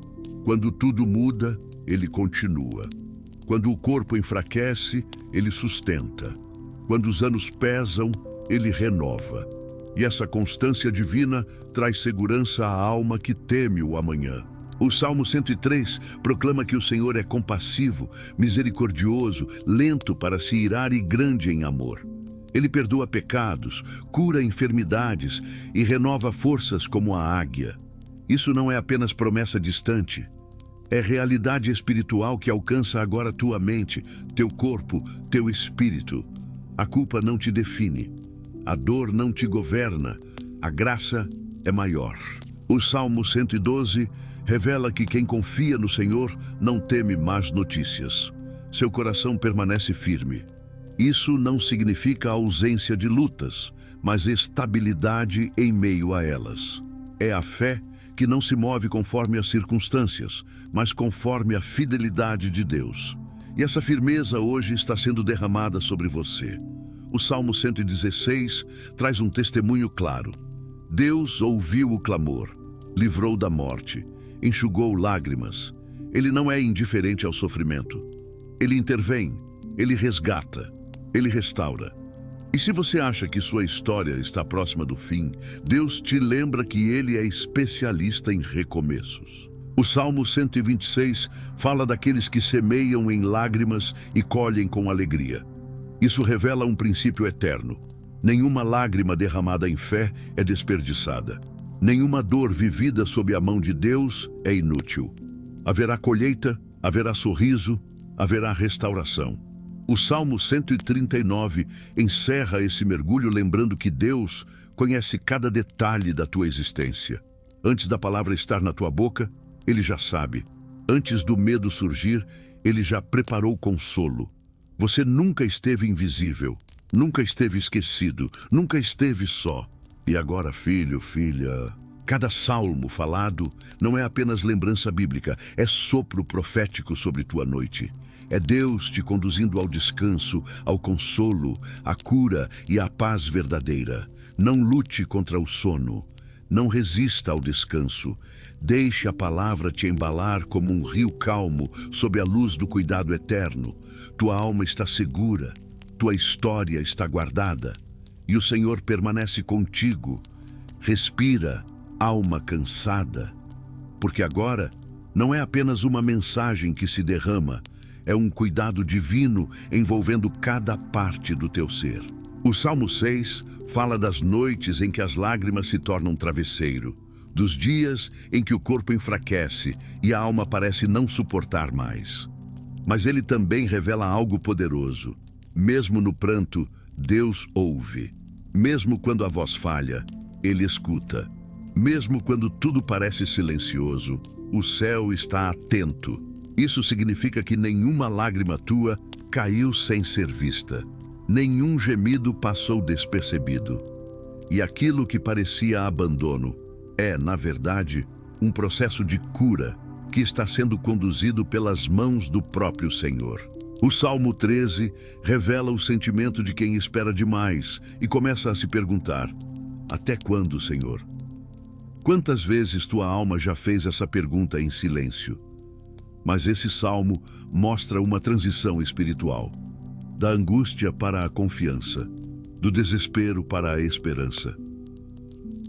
Quando tudo muda, Ele continua. Quando o corpo enfraquece, Ele sustenta. Quando os anos pesam, Ele renova. E essa constância divina traz segurança à alma que teme o amanhã. O Salmo 103 proclama que o Senhor é compassivo, misericordioso, lento para se irar e grande em amor. Ele perdoa pecados, cura enfermidades e renova forças como a águia. Isso não é apenas promessa distante. É realidade espiritual que alcança agora tua mente, teu corpo, teu espírito. A culpa não te define. A dor não te governa. A graça é maior. O Salmo 112 revela que quem confia no Senhor não teme más notícias. Seu coração permanece firme. Isso não significa ausência de lutas, mas estabilidade em meio a elas. É a fé que não se move conforme as circunstâncias, mas conforme a fidelidade de Deus. E essa firmeza hoje está sendo derramada sobre você. O Salmo 116 traz um testemunho claro. Deus ouviu o clamor, livrou da morte, enxugou lágrimas. Ele não é indiferente ao sofrimento. Ele intervém, ele resgata, ele restaura. E se você acha que sua história está próxima do fim, Deus te lembra que Ele é especialista em recomeços. O Salmo 126 fala daqueles que semeiam em lágrimas e colhem com alegria. Isso revela um princípio eterno. Nenhuma lágrima derramada em fé é desperdiçada. Nenhuma dor vivida sob a mão de Deus é inútil. Haverá colheita, haverá sorriso, haverá restauração. O Salmo 139 encerra esse mergulho lembrando que Deus conhece cada detalhe da tua existência. Antes da palavra estar na tua boca, Ele já sabe. Antes do medo surgir, Ele já preparou consolo. Você nunca esteve invisível, nunca esteve esquecido, nunca esteve só. E agora, filho, filha, cada salmo falado não é apenas lembrança bíblica, é sopro profético sobre tua noite. É Deus te conduzindo ao descanso, ao consolo, à cura e à paz verdadeira. Não lute contra o sono. Não resista ao descanso. Deixe a palavra te embalar como um rio calmo sob a luz do cuidado eterno. Tua alma está segura. Tua história está guardada. E o Senhor permanece contigo. Respira, alma cansada? Porque agora não é apenas uma mensagem que se derrama, é um cuidado divino envolvendo cada parte do teu ser. O Salmo 6 fala das noites em que as lágrimas se tornam travesseiro, dos dias em que o corpo enfraquece e a alma parece não suportar mais. Mas ele também revela algo poderoso. Mesmo no pranto, Deus ouve. Mesmo quando a voz falha, Ele escuta. Mesmo quando tudo parece silencioso, o céu está atento. Isso significa que nenhuma lágrima tua caiu sem ser vista. Nenhum gemido passou despercebido. E aquilo que parecia abandono é, na verdade, um processo de cura que está sendo conduzido pelas mãos do próprio Senhor. O Salmo 13 revela o sentimento de quem espera demais e começa a se perguntar: até quando, Senhor? Quantas vezes tua alma já fez essa pergunta em silêncio? Mas esse salmo mostra uma transição espiritual, da angústia para a confiança, do desespero para a esperança.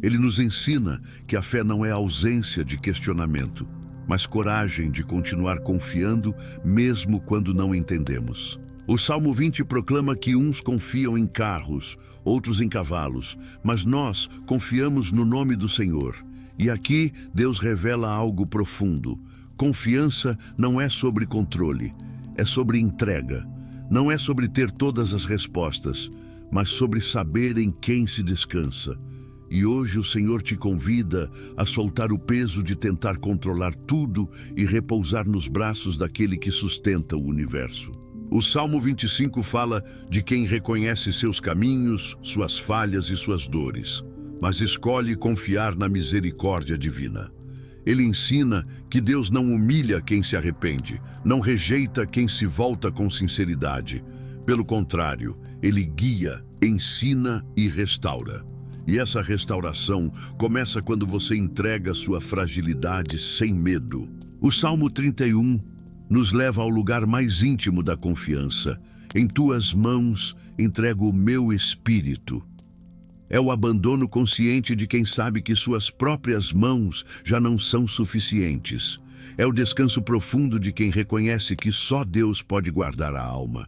Ele nos ensina que a fé não é ausência de questionamento, mas coragem de continuar confiando mesmo quando não entendemos. O Salmo 20 proclama que uns confiam em carros, outros em cavalos, mas nós confiamos no nome do Senhor. E aqui Deus revela algo profundo. Confiança não é sobre controle, é sobre entrega. Não é sobre ter todas as respostas, mas sobre saber em quem se descansa. E hoje o Senhor te convida a soltar o peso de tentar controlar tudo e repousar nos braços daquele que sustenta o universo. O Salmo 25 fala de quem reconhece seus caminhos, suas falhas e suas dores, mas escolhe confiar na misericórdia divina. Ele ensina que Deus não humilha quem se arrepende, não rejeita quem se volta com sinceridade. Pelo contrário, Ele guia, ensina e restaura. E essa restauração começa quando você entrega sua fragilidade sem medo. O Salmo 31 nos leva ao lugar mais íntimo da confiança. Em tuas mãos entrego o meu espírito. É o abandono consciente de quem sabe que suas próprias mãos já não são suficientes. É o descanso profundo de quem reconhece que só Deus pode guardar a alma.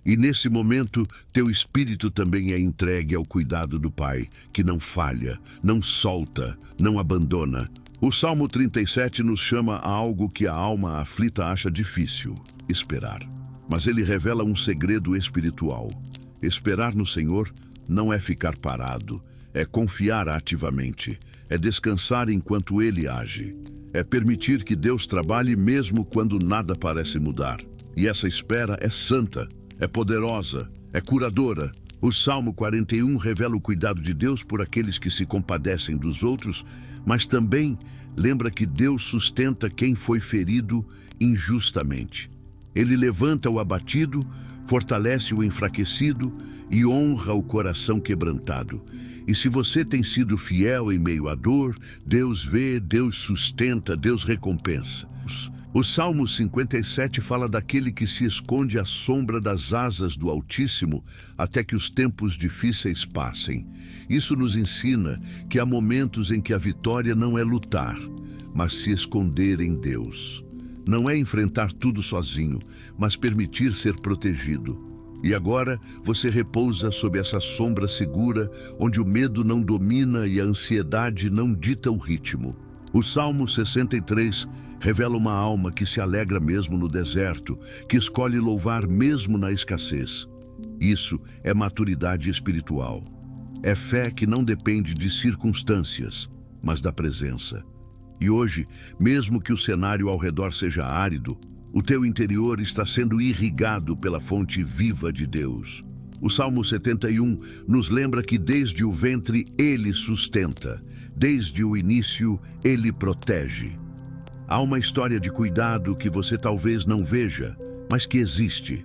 E nesse momento, teu espírito também é entregue ao cuidado do Pai, que não falha, não solta, não abandona. O Salmo 37 nos chama a algo que a alma aflita acha difícil: esperar. Mas ele revela um segredo espiritual. Esperar no Senhor não é ficar parado, é confiar ativamente, é descansar enquanto Ele age, é permitir que Deus trabalhe mesmo quando nada parece mudar. E essa espera é santa, é poderosa, é curadora. O Salmo 41 revela o cuidado de Deus por aqueles que se compadecem dos outros, mas também lembra que Deus sustenta quem foi ferido injustamente. Ele levanta o abatido, fortalece o enfraquecido e honra o coração quebrantado. E se você tem sido fiel em meio à dor, Deus vê, Deus sustenta, Deus recompensa. O Salmo 57 fala daquele que se esconde à sombra das asas do Altíssimo até que os tempos difíceis passem. Isso nos ensina que há momentos em que a vitória não é lutar, mas se esconder em Deus. Não é enfrentar tudo sozinho, mas permitir ser protegido. E agora você repousa sob essa sombra segura, onde o medo não domina e a ansiedade não dita o ritmo. O Salmo 63 revela uma alma que se alegra mesmo no deserto, que escolhe louvar mesmo na escassez. Isso é maturidade espiritual. É fé que não depende de circunstâncias, mas da presença. E hoje, mesmo que o cenário ao redor seja árido, o teu interior está sendo irrigado pela fonte viva de Deus. O Salmo 71 nos lembra que desde o ventre Ele sustenta, desde o início Ele protege. Há uma história de cuidado que você talvez não veja, mas que existe.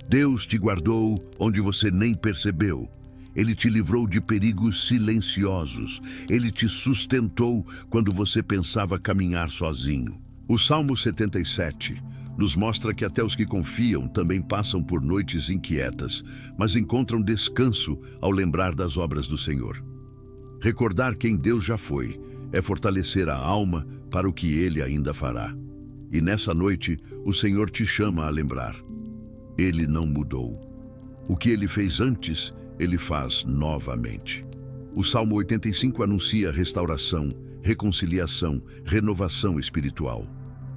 Deus te guardou onde você nem percebeu. Ele te livrou de perigos silenciosos. Ele te sustentou quando você pensava caminhar sozinho. O Salmo 77 nos mostra que até os que confiam também passam por noites inquietas, mas encontram descanso ao lembrar das obras do Senhor. Recordar quem Deus já foi é fortalecer a alma para o que Ele ainda fará. E nessa noite, o Senhor te chama a lembrar. Ele não mudou. O que Ele fez antes, Ele faz novamente. O Salmo 85 anuncia restauração, reconciliação, renovação espiritual.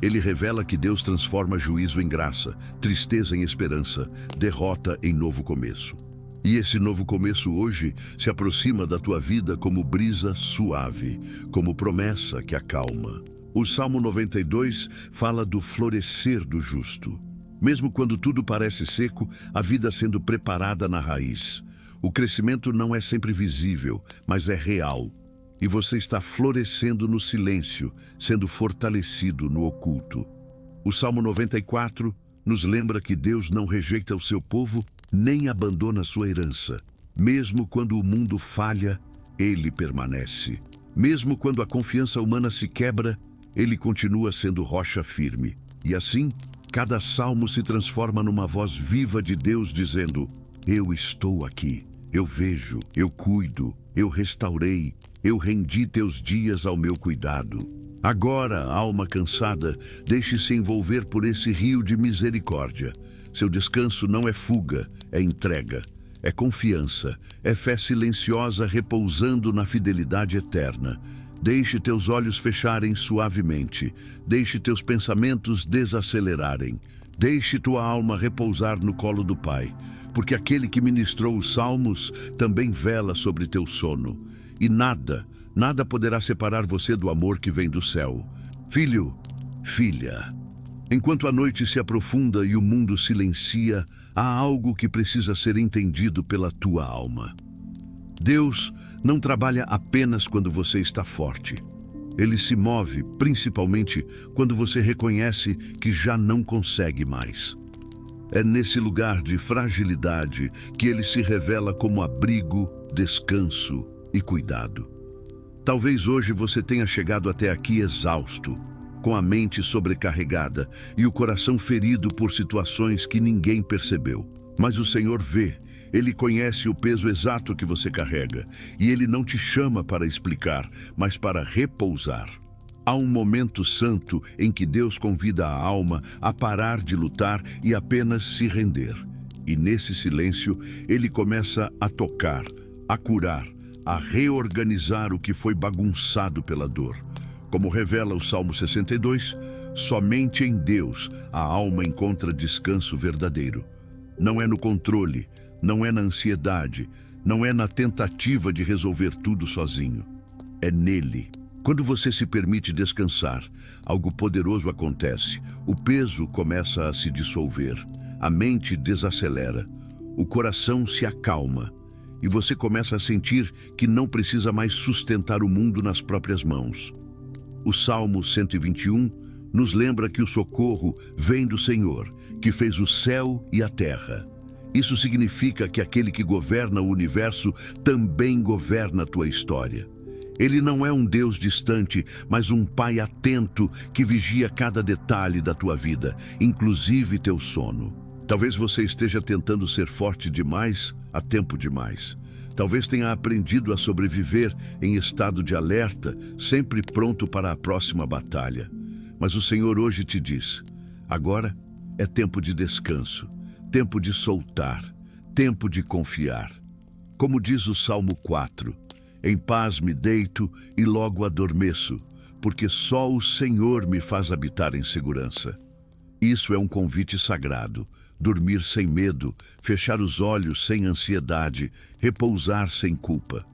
Ele revela que Deus transforma juízo em graça, tristeza em esperança, derrota em novo começo. E esse novo começo hoje se aproxima da tua vida como brisa suave, como promessa que acalma. O Salmo 92 fala do florescer do justo. Mesmo quando tudo parece seco, a vida sendo preparada na raiz. O crescimento não é sempre visível, mas é real. E você está florescendo no silêncio, sendo fortalecido no oculto. O Salmo 94 nos lembra que Deus não rejeita o seu povo, nem abandona sua herança. Mesmo quando o mundo falha, Ele permanece. Mesmo quando a confiança humana se quebra, Ele continua sendo rocha firme. E assim, cada salmo se transforma numa voz viva de Deus dizendo: eu estou aqui, eu vejo, eu cuido, eu restaurei, eu rendi teus dias ao meu cuidado. Agora, alma cansada, deixe-se envolver por esse rio de misericórdia. Seu descanso não é fuga, é entrega, é confiança, é fé silenciosa repousando na fidelidade eterna. Deixe teus olhos fecharem suavemente, deixe teus pensamentos desacelerarem, deixe tua alma repousar no colo do Pai, porque aquele que ministrou os salmos também vela sobre teu sono. E nada poderá separar você do amor que vem do céu. Filho, filha, enquanto a noite se aprofunda e o mundo silencia, há algo que precisa ser entendido pela tua alma. Deus não trabalha apenas quando você está forte. Ele se move, principalmente, quando você reconhece que já não consegue mais. É nesse lugar de fragilidade que Ele se revela como abrigo, descanso e cuidado. Talvez hoje você tenha chegado até aqui exausto, com a mente sobrecarregada e o coração ferido por situações que ninguém percebeu. Mas o Senhor vê. Ele conhece o peso exato que você carrega, e Ele não te chama para explicar, mas para repousar. Há um momento santo em que Deus convida a alma a parar de lutar e apenas se render. E nesse silêncio, Ele começa a tocar, a curar, a reorganizar o que foi bagunçado pela dor. Como revela o Salmo 62, somente em Deus a alma encontra descanso verdadeiro. Não é no controle, não é na ansiedade, não é na tentativa de resolver tudo sozinho. É nele. Quando você se permite descansar, algo poderoso acontece. O peso começa a se dissolver, a mente desacelera, o coração se acalma e você começa a sentir que não precisa mais sustentar o mundo nas próprias mãos. O Salmo 121 nos lembra que o socorro vem do Senhor, que fez o céu e a terra. Isso significa que aquele que governa o universo também governa a tua história. Ele não é um Deus distante, mas um Pai atento que vigia cada detalhe da tua vida, inclusive teu sono. Talvez você esteja tentando ser forte demais a tempo demais. Talvez tenha aprendido a sobreviver em estado de alerta, sempre pronto para a próxima batalha. Mas o Senhor hoje te diz: agora é tempo de descanso, tempo de soltar, tempo de confiar. Como diz o Salmo 4, em paz me deito e logo adormeço, porque só o Senhor me faz habitar em segurança. Isso é um convite sagrado. Dormir sem medo, fechar os olhos sem ansiedade, repousar sem culpa.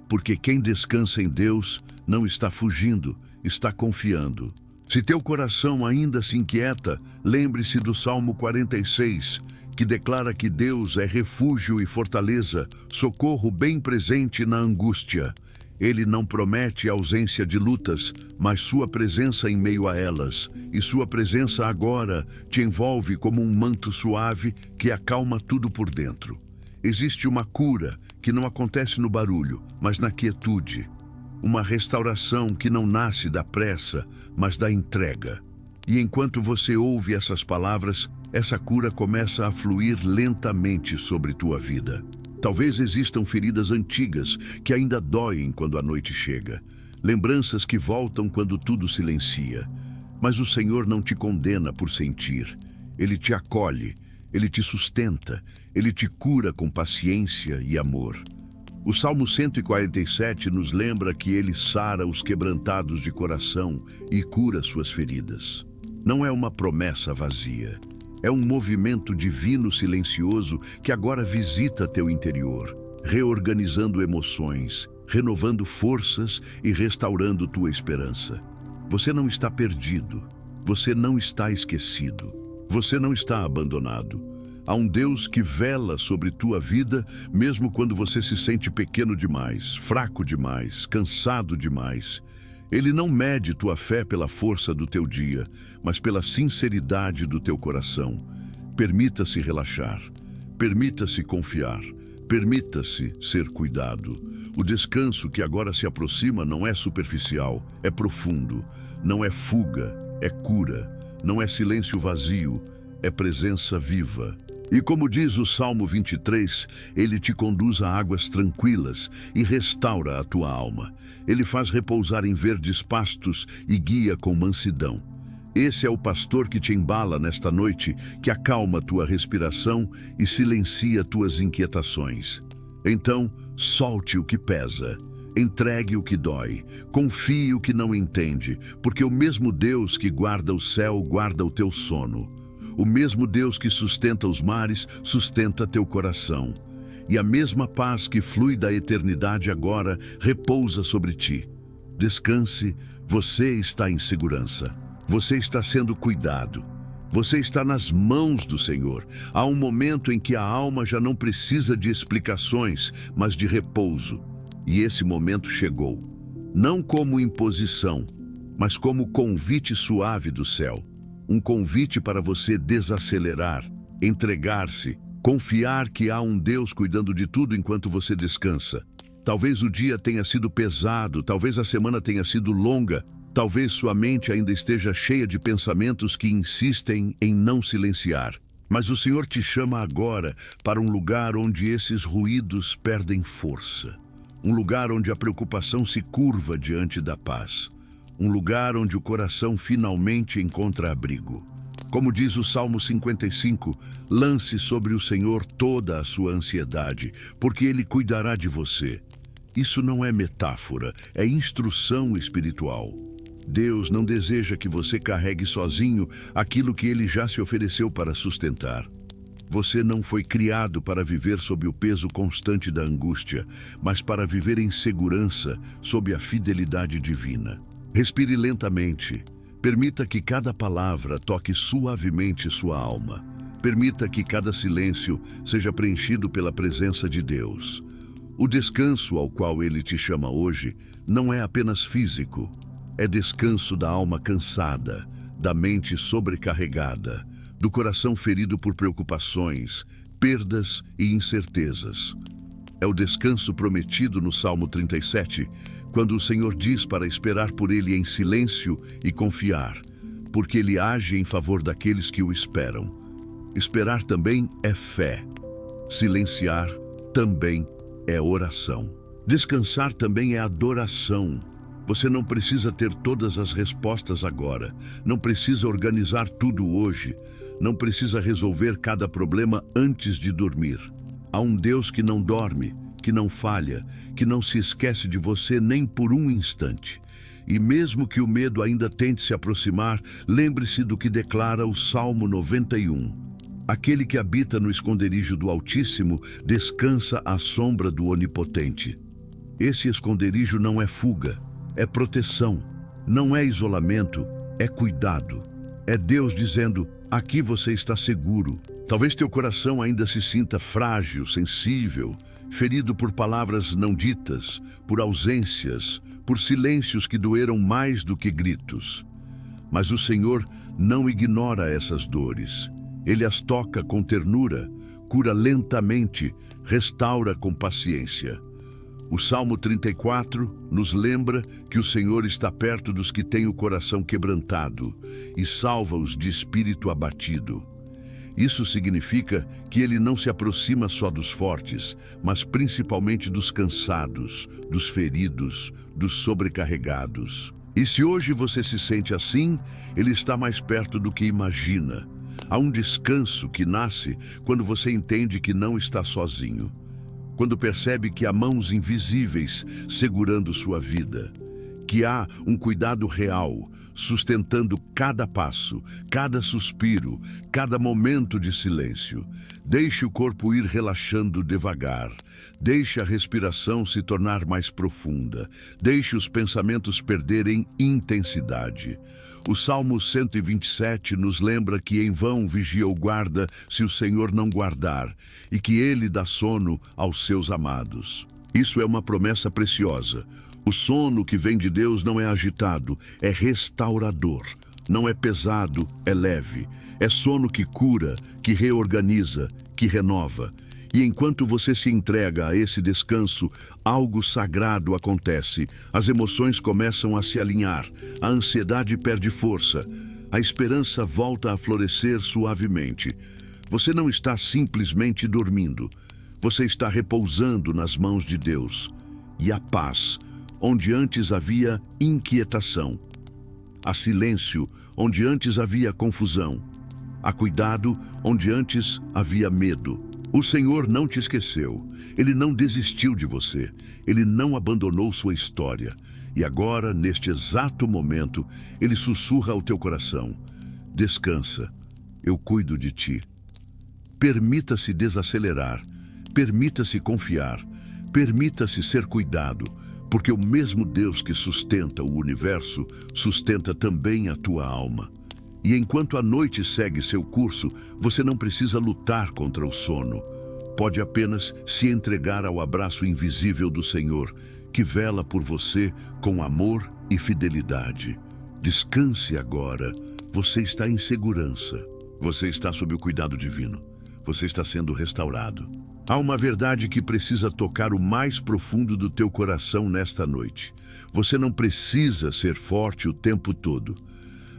Porque quem descansa em Deus não está fugindo, está confiando. Se teu coração ainda se inquieta, lembre-se do Salmo 46, que declara que Deus é refúgio e fortaleza, socorro bem presente na angústia. Ele não promete ausência de lutas, mas sua presença em meio a elas. E sua presença agora te envolve como um manto suave que acalma tudo por dentro. Existe uma cura que não acontece no barulho, mas na quietude. Uma restauração que não nasce da pressa, mas da entrega. E enquanto você ouve essas palavras, essa cura começa a fluir lentamente sobre tua vida. Talvez existam feridas antigas que ainda doem quando a noite chega. lembranças que voltam quando tudo silencia. Mas o Senhor não te condena por sentir. Ele te acolhe, Ele te sustenta, Ele te cura com paciência e amor. O Salmo 147 nos lembra que Ele sara os quebrantados de coração e cura suas feridas. Não é uma promessa vazia. É um movimento divino silencioso que agora visita teu interior, reorganizando emoções, renovando forças e restaurando tua esperança. Você não está perdido, você não está esquecido, você não está abandonado. Há um Deus que vela sobre tua vida, mesmo quando você se sente pequeno demais, fraco demais, cansado demais. Ele não mede tua fé pela força do teu dia, mas pela sinceridade do teu coração. Permita-se relaxar, permita-se confiar, permita-se ser cuidado. O descanso que agora se aproxima não é superficial, é profundo. Não é fuga, é cura. Não é silêncio vazio, é presença viva. E como diz o Salmo 23, Ele te conduz a águas tranquilas e restaura a tua alma. Ele faz repousar em verdes pastos e guia com mansidão. Esse é o pastor que te embala nesta noite, que acalma tua respiração e silencia tuas inquietações. Então, solte o que pesa. Entregue o que dói, confie o que não entende, porque o mesmo Deus que guarda o céu guarda o teu sono. O mesmo Deus que sustenta os mares sustenta teu coração. E a mesma paz que flui da eternidade agora repousa sobre ti. Descanse, você está em segurança. Você está sendo cuidado. Você está nas mãos do Senhor. Há um momento em que a alma já não precisa de explicações, mas de repouso. E esse momento chegou, não como imposição, mas como convite suave do céu. Um convite para você desacelerar, entregar-se, confiar que há um Deus cuidando de tudo enquanto você descansa. Talvez o dia tenha sido pesado, talvez a semana tenha sido longa, talvez sua mente ainda esteja cheia de pensamentos que insistem em não silenciar. Mas o Senhor te chama agora para um lugar onde esses ruídos perdem força. Um lugar onde a preocupação se curva diante da paz. Um lugar onde o coração finalmente encontra abrigo. Como diz o Salmo 55, lance sobre o Senhor toda a sua ansiedade, porque Ele cuidará de você. Isso não é metáfora, é instrução espiritual. Deus não deseja que você carregue sozinho aquilo que Ele já se ofereceu para sustentar. Você não foi criado para viver sob o peso constante da angústia, mas para viver em segurança sob a fidelidade divina. Respire lentamente. Permita que cada palavra toque suavemente sua alma. Permita que cada silêncio seja preenchido pela presença de Deus. O descanso ao qual Ele te chama hoje não é apenas físico. É descanso da alma cansada, da mente sobrecarregada, do coração ferido por preocupações, perdas e incertezas. É o descanso prometido no Salmo 37, quando o Senhor diz para esperar por Ele em silêncio e confiar, porque Ele age em favor daqueles que o esperam. Esperar também é fé. Silenciar também é oração. Descansar também é adoração. Você não precisa ter todas as respostas agora, não precisa organizar tudo hoje, não precisa resolver cada problema antes de dormir. Há um Deus que não dorme, que não falha, que não se esquece de você nem por um instante. E mesmo que o medo ainda tente se aproximar, lembre-se do que declara o Salmo 91. Aquele que habita no esconderijo do Altíssimo descansa à sombra do Onipotente. Esse esconderijo não é fuga, é proteção, não é isolamento, é cuidado. É Deus dizendo, aqui você está seguro. Talvez teu coração ainda se sinta frágil, sensível, ferido por palavras não ditas, por ausências, por silêncios que doeram mais do que gritos. Mas o Senhor não ignora essas dores. Ele as toca com ternura, cura lentamente, restaura com paciência. O Salmo 34 nos lembra que o Senhor está perto dos que têm o coração quebrantado e salva-os de espírito abatido. Isso significa que ele não se aproxima só dos fortes, mas principalmente dos cansados, dos feridos, dos sobrecarregados. E se hoje você se sente assim, ele está mais perto do que imagina. Há um descanso que nasce quando você entende que não está sozinho. Quando percebe que há mãos invisíveis segurando sua vida. Que há um cuidado real, sustentando cada passo, cada suspiro, cada momento de silêncio. Deixe o corpo ir relaxando devagar. Deixe a respiração se tornar mais profunda. Deixe os pensamentos perderem intensidade. O Salmo 127 nos lembra que em vão vigia o guarda se o Senhor não guardar, e que ele dá sono aos seus amados. Isso é uma promessa preciosa. O sono que vem de Deus não é agitado, é restaurador. Não é pesado, é leve. É sono que cura, que reorganiza, que renova. E enquanto você se entrega a esse descanso, algo sagrado acontece. As emoções começam a se alinhar, a ansiedade perde força, a esperança volta a florescer suavemente. Você não está simplesmente dormindo. Você está repousando nas mãos de Deus. E a paz, onde antes havia inquietação. Há silêncio, onde antes havia confusão. Há cuidado, onde antes havia medo. O Senhor não te esqueceu. Ele não desistiu de você. Ele não abandonou sua história. E agora, neste exato momento, Ele sussurra ao teu coração: descansa, eu cuido de ti. Permita-se desacelerar. Permita-se confiar. Permita-se ser cuidado. Porque o mesmo Deus que sustenta o universo, sustenta também a tua alma. E enquanto a noite segue seu curso, você não precisa lutar contra o sono. Pode apenas se entregar ao abraço invisível do Senhor, que vela por você com amor e fidelidade. Descanse agora. Você está em segurança. Você está sob o cuidado divino. Você está sendo restaurado. Há uma verdade que precisa tocar o mais profundo do teu coração nesta noite. Você não precisa ser forte o tempo todo.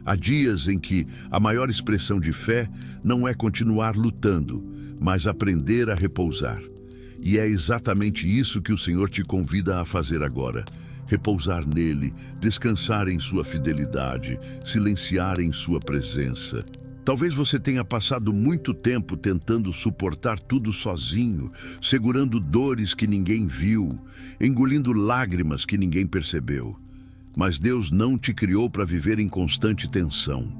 Há dias em que a maior expressão de fé não é continuar lutando, mas aprender a repousar. E é exatamente isso que o Senhor te convida a fazer agora. Repousar nele, descansar em sua fidelidade, silenciar em sua presença. Talvez você tenha passado muito tempo tentando suportar tudo sozinho, segurando dores que ninguém viu, engolindo lágrimas que ninguém percebeu. Mas Deus não te criou para viver em constante tensão.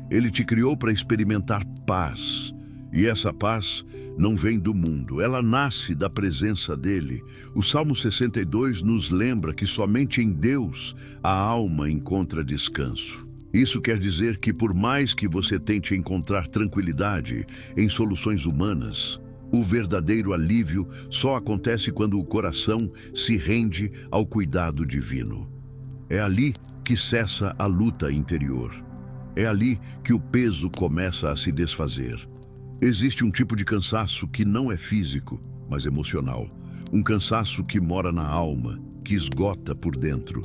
Ele te criou para experimentar paz. E essa paz não vem do mundo, ela nasce da presença dele. O Salmo 62 nos lembra que somente em Deus a alma encontra descanso. Isso quer dizer que por mais que você tente encontrar tranquilidade em soluções humanas, o verdadeiro alívio só acontece quando o coração se rende ao cuidado divino. É ali que cessa a luta interior. É ali que o peso começa a se desfazer. Existe um tipo de cansaço que não é físico, mas emocional. Um cansaço que mora na alma, que esgota por dentro.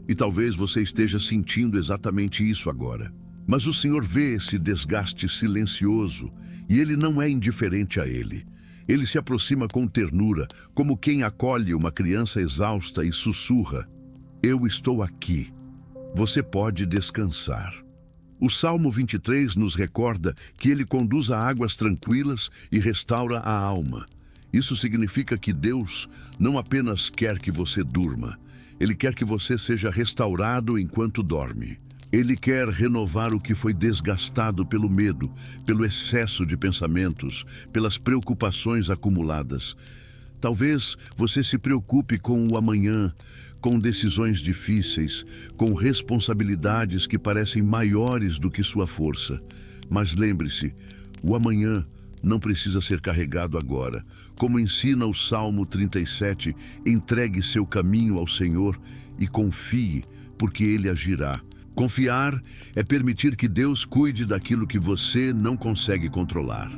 E talvez você esteja sentindo exatamente isso agora. Mas o Senhor vê esse desgaste silencioso e Ele não é indiferente a ele. Ele se aproxima com ternura, como quem acolhe uma criança exausta e sussurra: eu estou aqui. Você pode descansar. O Salmo 23 nos recorda que ele conduz a águas tranquilas e restaura a alma. Isso significa que Deus não apenas quer que você durma, Ele quer que você seja restaurado enquanto dorme. Ele quer renovar o que foi desgastado pelo medo, pelo excesso de pensamentos, pelas preocupações acumuladas. Talvez você se preocupe com o amanhã, com decisões difíceis, com responsabilidades que parecem maiores do que sua força. Mas lembre-se, o amanhã não precisa ser carregado agora. Como ensina o Salmo 37, entregue seu caminho ao Senhor e confie, porque Ele agirá. Confiar é permitir que Deus cuide daquilo que você não consegue controlar.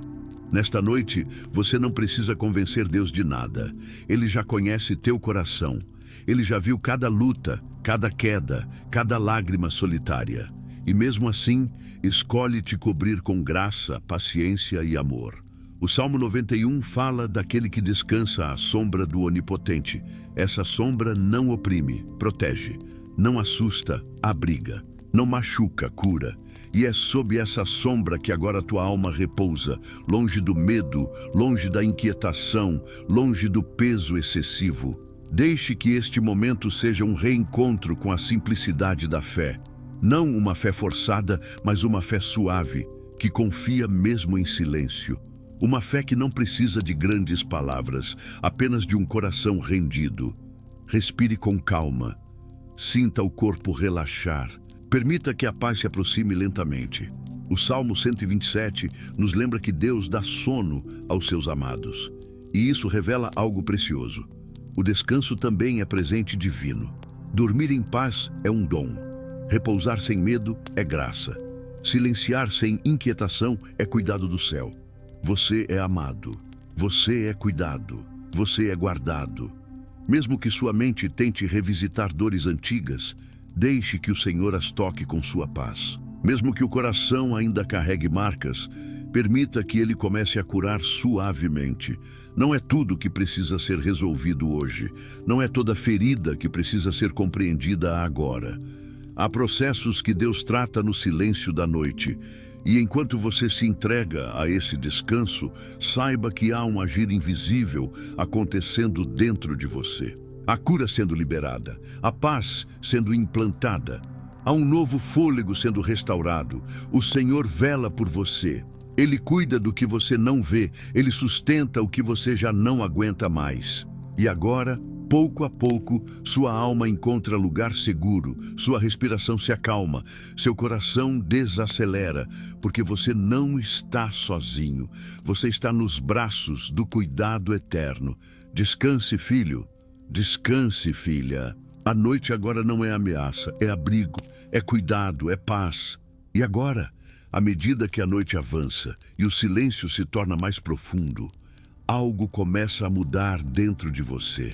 Nesta noite, você não precisa convencer Deus de nada. Ele já conhece teu coração. Ele já viu cada luta, cada queda, cada lágrima solitária. E mesmo assim, escolhe te cobrir com graça, paciência e amor. O Salmo 91 fala daquele que descansa à sombra do Onipotente. Essa sombra não oprime, protege, não assusta, abriga, não machuca, cura. E é sob essa sombra que agora tua alma repousa, longe do medo, longe da inquietação, longe do peso excessivo. Deixe que este momento seja um reencontro com a simplicidade da fé. Não uma fé forçada, mas uma fé suave, que confia mesmo em silêncio. Uma fé que não precisa de grandes palavras, apenas de um coração rendido. Respire com calma. Sinta o corpo relaxar. Permita que a paz se aproxime lentamente. O Salmo 127 nos lembra que Deus dá sono aos seus amados. E isso revela algo precioso. O descanso também é presente divino. Dormir em paz é um dom. Repousar sem medo é graça. Silenciar sem inquietação é cuidado do céu. Você é amado. Você é cuidado. Você é guardado. Mesmo que sua mente tente revisitar dores antigas, deixe que o Senhor as toque com sua paz. Mesmo que o coração ainda carregue marcas, permita que Ele comece a curar suavemente. Não é tudo que precisa ser resolvido hoje. Não é toda ferida que precisa ser compreendida agora. Há processos que Deus trata no silêncio da noite. E enquanto você se entrega a esse descanso, saiba que há um agir invisível acontecendo dentro de você. A cura sendo liberada, a paz sendo implantada. Há um novo fôlego sendo restaurado. O Senhor vela por você. Ele cuida do que você não vê. Ele sustenta o que você já não aguenta mais. E agora, pouco a pouco, sua alma encontra lugar seguro, sua respiração se acalma, seu coração desacelera, porque você não está sozinho. Você está nos braços do cuidado eterno. Descanse, filho. Descanse, filha. A noite agora não é ameaça, é abrigo, é cuidado, é paz. E agora, à medida que a noite avança e o silêncio se torna mais profundo, algo começa a mudar dentro de você.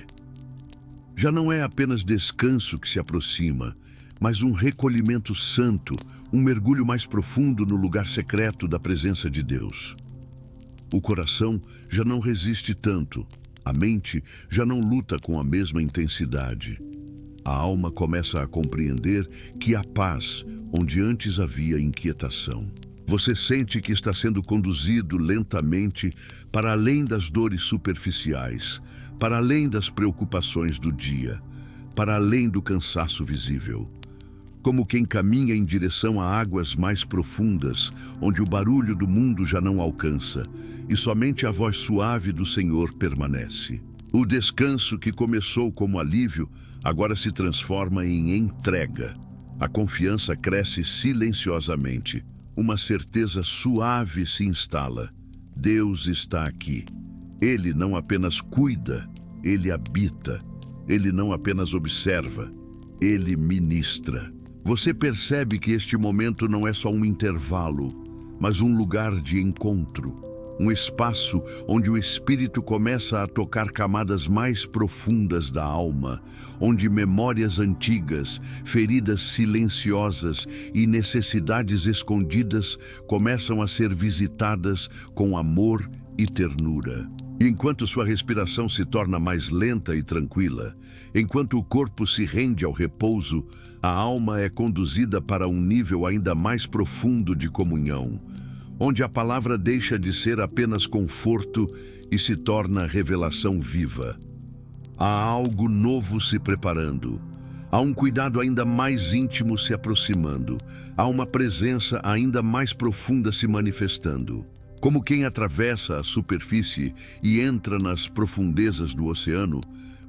Já não é apenas descanso que se aproxima, mas um recolhimento santo, um mergulho mais profundo no lugar secreto da presença de Deus. O coração já não resiste tanto, a mente já não luta com a mesma intensidade. A alma começa a compreender que há paz onde antes havia inquietação. Você sente que está sendo conduzido lentamente para além das dores superficiais, para além das preocupações do dia, para além do cansaço visível. Como quem caminha em direção a águas mais profundas, onde o barulho do mundo já não alcança, e somente a voz suave do Senhor permanece. O descanso que começou como alívio, agora se transforma em entrega. A confiança cresce silenciosamente. Uma certeza suave se instala. Deus está aqui. Ele não apenas cuida, Ele habita. Ele não apenas observa, Ele ministra. Você percebe que este momento não é só um intervalo, mas um lugar de encontro. Um espaço onde o espírito começa a tocar camadas mais profundas da alma, onde memórias antigas, feridas silenciosas e necessidades escondidas começam a ser visitadas com amor e ternura. E enquanto sua respiração se torna mais lenta e tranquila, enquanto o corpo se rende ao repouso, a alma é conduzida para um nível ainda mais profundo de comunhão, onde a palavra deixa de ser apenas conforto e se torna revelação viva. Há algo novo se preparando. Há um cuidado ainda mais íntimo se aproximando. Há uma presença ainda mais profunda se manifestando. Como quem atravessa a superfície e entra nas profundezas do oceano,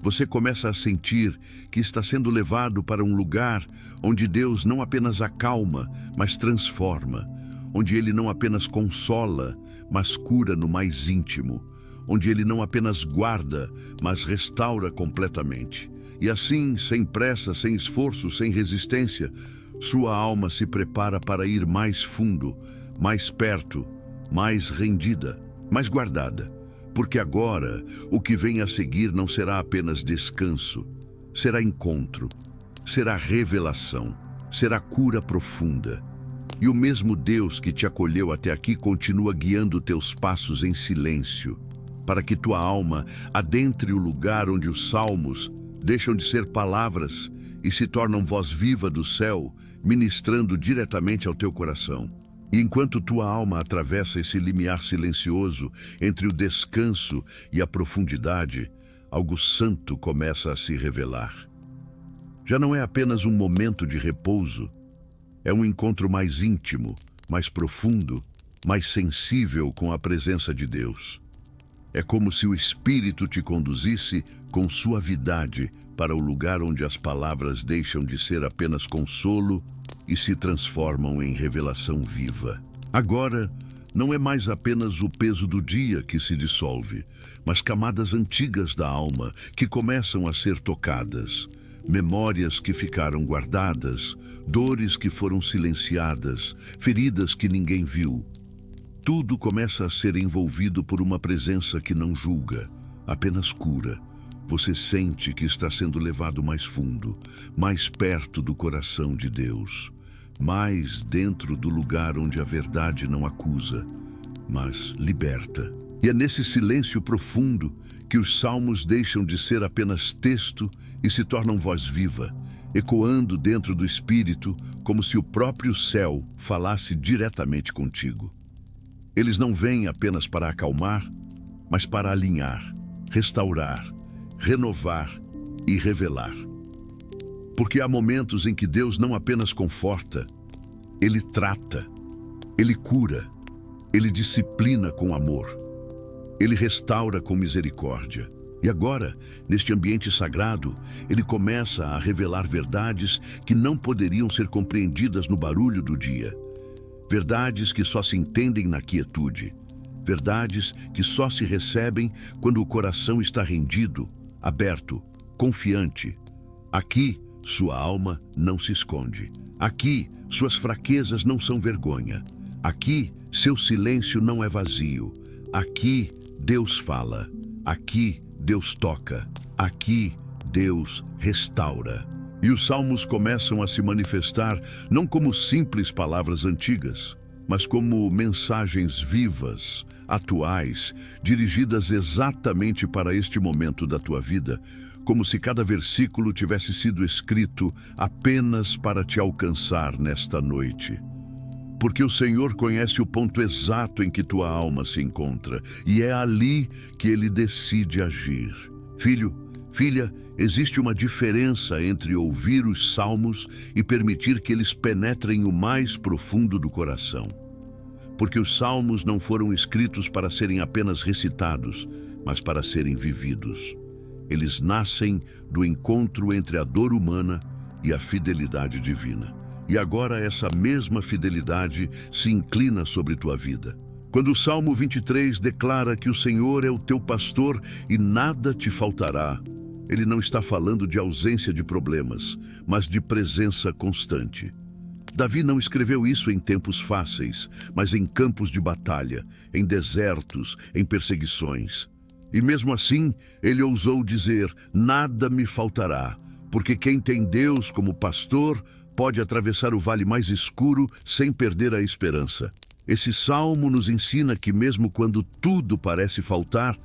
você começa a sentir que está sendo levado para um lugar onde Deus não apenas acalma, mas transforma. Onde Ele não apenas consola, mas cura no mais íntimo. Onde Ele não apenas guarda, mas restaura completamente. E assim, sem pressa, sem esforço, sem resistência, sua alma se prepara para ir mais fundo, mais perto, mais rendida, mais guardada. Porque agora, o que vem a seguir não será apenas descanso, será encontro, será revelação, será cura profunda. E o mesmo Deus que te acolheu até aqui continua guiando teus passos em silêncio, para que tua alma adentre o lugar onde os salmos deixam de ser palavras e se tornam voz viva do céu, ministrando diretamente ao teu coração. E enquanto tua alma atravessa esse limiar silencioso entre o descanso e a profundidade, algo santo começa a se revelar. Já não é apenas um momento de repouso, é um encontro mais íntimo, mais profundo, mais sensível com a presença de Deus. É como se o Espírito te conduzisse com suavidade para o lugar onde as palavras deixam de ser apenas consolo e se transformam em revelação viva. Agora, não é mais apenas o peso do dia que se dissolve, mas camadas antigas da alma que começam a ser tocadas. Memórias que ficaram guardadas, dores que foram silenciadas, feridas que ninguém viu. Tudo começa a ser envolvido por uma presença que não julga, apenas cura. Você sente que está sendo levado mais fundo, mais perto do coração de Deus, mais dentro do lugar onde a verdade não acusa, mas liberta. E é nesse silêncio profundo que os salmos deixam de ser apenas texto e se tornam voz viva, ecoando dentro do espírito como se o próprio céu falasse diretamente contigo. Eles não vêm apenas para acalmar, mas para alinhar, restaurar, renovar e revelar. Porque há momentos em que Deus não apenas conforta, Ele trata, Ele cura, Ele disciplina com amor, Ele restaura com misericórdia. E agora, neste ambiente sagrado, Ele começa a revelar verdades que não poderiam ser compreendidas no barulho do dia. Verdades que só se entendem na quietude. Verdades que só se recebem quando o coração está rendido, aberto, confiante. Aqui, sua alma não se esconde. Aqui, suas fraquezas não são vergonha. Aqui, seu silêncio não é vazio. Aqui, Deus fala. Aqui, Deus toca. Aqui, Deus restaura. E os salmos começam a se manifestar não como simples palavras antigas, mas como mensagens vivas, atuais, dirigidas exatamente para este momento da tua vida, como se cada versículo tivesse sido escrito apenas para te alcançar nesta noite. Porque o Senhor conhece o ponto exato em que tua alma se encontra, e é ali que Ele decide agir. Filho, filha, existe uma diferença entre ouvir os salmos e permitir que eles penetrem o mais profundo do coração. Porque os salmos não foram escritos para serem apenas recitados, mas para serem vividos. Eles nascem do encontro entre a dor humana e a fidelidade divina. E agora essa mesma fidelidade se inclina sobre tua vida. Quando o Salmo 23 declara que o Senhor é o teu pastor e nada te faltará, ele não está falando de ausência de problemas, mas de presença constante. Davi não escreveu isso em tempos fáceis, mas em campos de batalha, em desertos, em perseguições. E mesmo assim, ele ousou dizer: nada me faltará, porque quem tem Deus como pastor pode atravessar o vale mais escuro sem perder a esperança. Esse salmo nos ensina que mesmo quando tudo parece faltar,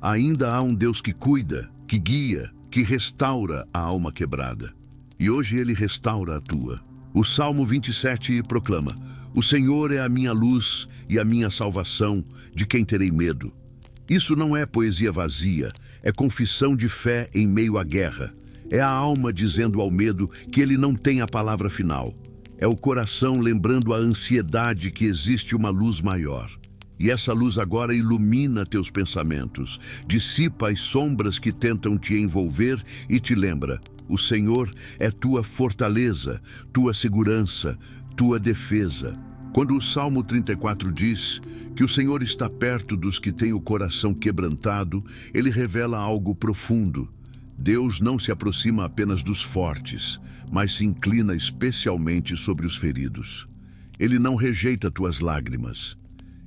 ainda há um Deus que cuida, que guia, que restaura a alma quebrada. E hoje ele restaura a tua. O Salmo 27 proclama: o Senhor é a minha luz e a minha salvação, de quem terei medo? Isso não é poesia vazia, é confissão de fé em meio à guerra. É a alma dizendo ao medo que ele não tem a palavra final. É o coração lembrando a ansiedade que existe uma luz maior. E essa luz agora ilumina teus pensamentos, dissipa as sombras que tentam te envolver e te lembra: o Senhor é tua fortaleza, tua segurança, tua defesa. Quando o Salmo 34 diz que o Senhor está perto dos que têm o coração quebrantado, ele revela algo profundo. Deus não se aproxima apenas dos fortes, mas se inclina especialmente sobre os feridos. Ele não rejeita tuas lágrimas.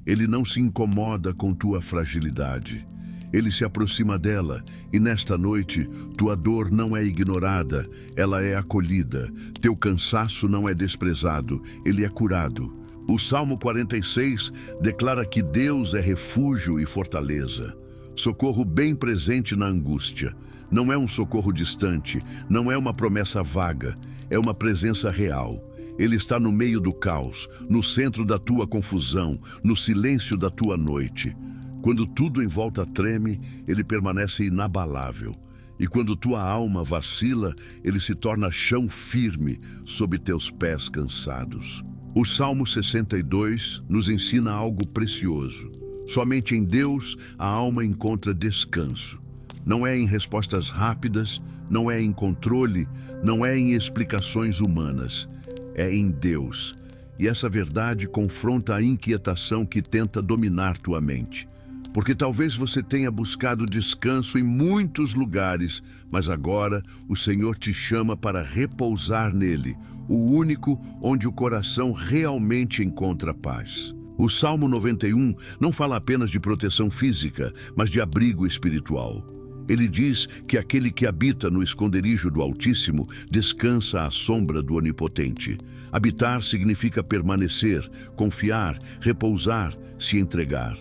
Ele não se incomoda com tua fragilidade. Ele se aproxima dela, e nesta noite tua dor não é ignorada, ela é acolhida. Teu cansaço não é desprezado, ele é curado. O Salmo 46 declara que Deus é refúgio e fortaleza, socorro bem presente na angústia. Não é um socorro distante, não é uma promessa vaga, é uma presença real. Ele está no meio do caos, no centro da tua confusão, no silêncio da tua noite. Quando tudo em volta treme, ele permanece inabalável. E quando tua alma vacila, ele se torna chão firme sob teus pés cansados. O Salmo 62 nos ensina algo precioso. Somente em Deus a alma encontra descanso. Não é em respostas rápidas, não é em controle, não é em explicações humanas. É em Deus. E essa verdade confronta a inquietação que tenta dominar tua mente. Porque talvez você tenha buscado descanso em muitos lugares, mas agora o Senhor te chama para repousar nele, o único onde o coração realmente encontra paz. O Salmo 91 não fala apenas de proteção física, mas de abrigo espiritual. Ele diz que aquele que habita no esconderijo do Altíssimo descansa à sombra do Onipotente. Habitar significa permanecer, confiar, repousar, se entregar.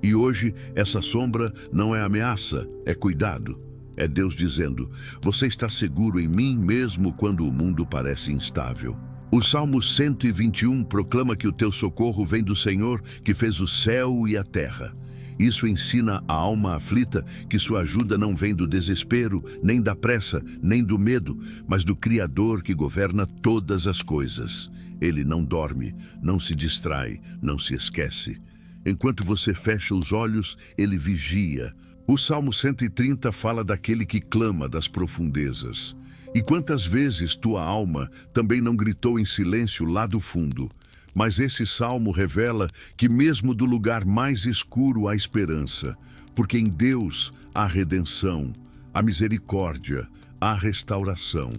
E hoje, essa sombra não é ameaça, é cuidado. É Deus dizendo, você está seguro em mim mesmo quando o mundo parece instável. O Salmo 121 proclama que o teu socorro vem do Senhor, que fez o céu e a terra. Isso ensina a alma aflita que sua ajuda não vem do desespero, nem da pressa, nem do medo, mas do Criador que governa todas as coisas. Ele não dorme, não se distrai, não se esquece. Enquanto você fecha os olhos, ele vigia. O Salmo 130 fala daquele que clama das profundezas. E quantas vezes tua alma também não gritou em silêncio lá do fundo? Mas esse salmo revela que mesmo do lugar mais escuro há esperança, porque em Deus há redenção, há misericórdia, há restauração.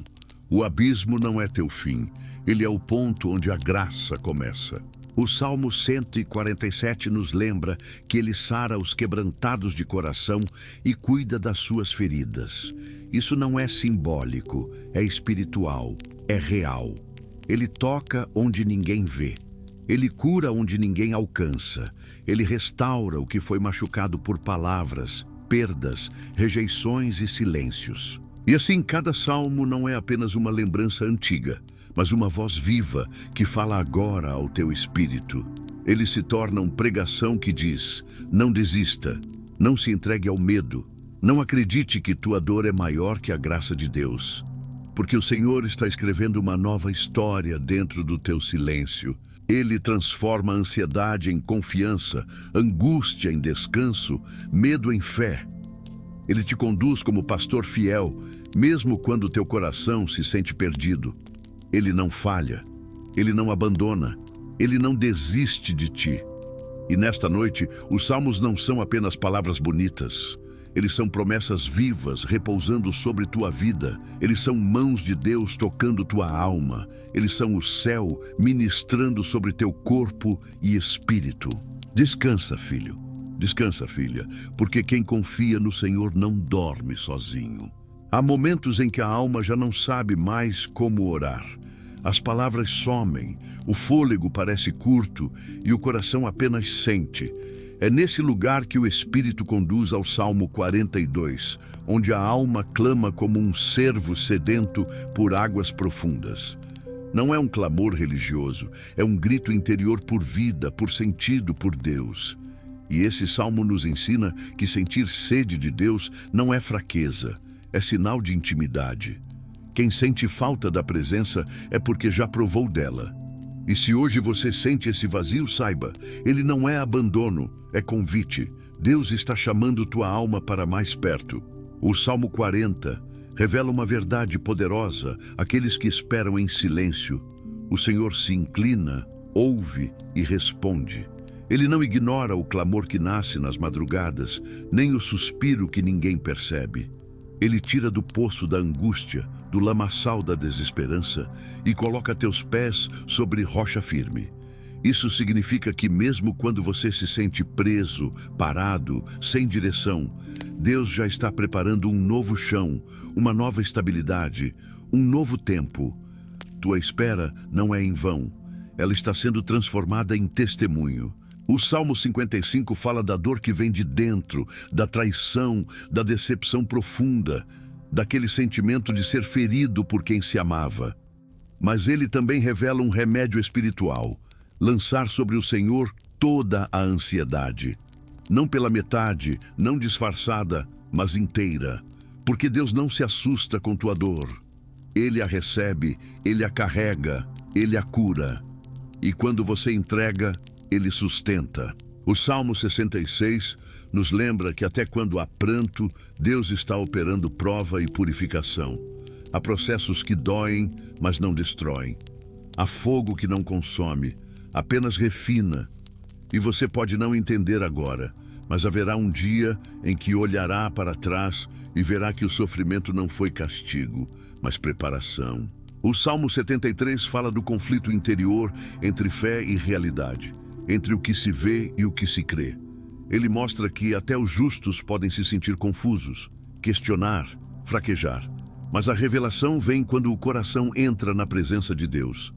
O abismo não é teu fim, ele é o ponto onde a graça começa. O Salmo 147 nos lembra que ele sara os quebrantados de coração e cuida das suas feridas. Isso não é simbólico, é espiritual, é real. Ele toca onde ninguém vê. Ele cura onde ninguém alcança. Ele restaura o que foi machucado por palavras, perdas, rejeições e silêncios. E assim, cada salmo não é apenas uma lembrança antiga, mas uma voz viva que fala agora ao teu espírito. Ele se torna uma pregação que diz, não desista, não se entregue ao medo, não acredite que tua dor é maior que a graça de Deus, porque o Senhor está escrevendo uma nova história dentro do teu silêncio. Ele transforma a ansiedade em confiança, angústia em descanso, medo em fé. Ele te conduz como pastor fiel, mesmo quando teu coração se sente perdido. Ele não falha, ele não abandona, ele não desiste de ti. E nesta noite, os salmos não são apenas palavras bonitas. Eles são promessas vivas repousando sobre tua vida. Eles são mãos de Deus tocando tua alma. Eles são o céu ministrando sobre teu corpo e espírito. Descansa, filho. Descansa, filha, porque quem confia no Senhor não dorme sozinho. Há momentos em que a alma já não sabe mais como orar. As palavras somem, o fôlego parece curto e o coração apenas sente. É nesse lugar que o Espírito conduz ao Salmo 42, onde a alma clama como um cervo sedento por águas profundas. Não é um clamor religioso, é um grito interior por vida, por sentido, por Deus. E esse salmo nos ensina que sentir sede de Deus não é fraqueza, é sinal de intimidade. Quem sente falta da presença é porque já provou dela. E se hoje você sente esse vazio, saiba, ele não é abandono, é convite. Deus está chamando tua alma para mais perto. O Salmo 40 revela uma verdade poderosa àqueles que esperam em silêncio. O Senhor se inclina, ouve e responde. Ele não ignora o clamor que nasce nas madrugadas, nem o suspiro que ninguém percebe. Ele tira do poço da angústia, do lamaçal da desesperança e coloca teus pés sobre rocha firme. Isso significa que mesmo quando você se sente preso, parado, sem direção, Deus já está preparando um novo chão, uma nova estabilidade, um novo tempo. Tua espera não é em vão. Ela está sendo transformada em testemunho. O Salmo 55 fala da dor que vem de dentro, da traição, da decepção profunda, daquele sentimento de ser ferido por quem se amava. Mas ele também revela um remédio espiritual: lançar sobre o Senhor toda a ansiedade. Não pela metade, não disfarçada, mas inteira. Porque Deus não se assusta com tua dor. Ele a recebe, Ele a carrega, Ele a cura. E quando você entrega, Ele sustenta. O Salmo 66 nos lembra que até quando há pranto, Deus está operando prova e purificação. Há processos que doem, mas não destroem. Há fogo que não consome, apenas refina. E você pode não entender agora, mas haverá um dia em que olhará para trás e verá que o sofrimento não foi castigo, mas preparação. O Salmo 73 fala do conflito interior entre fé e realidade, entre o que se vê e o que se crê. Ele mostra que até os justos podem se sentir confusos, questionar, fraquejar. Mas a revelação vem quando o coração entra na presença de Deus.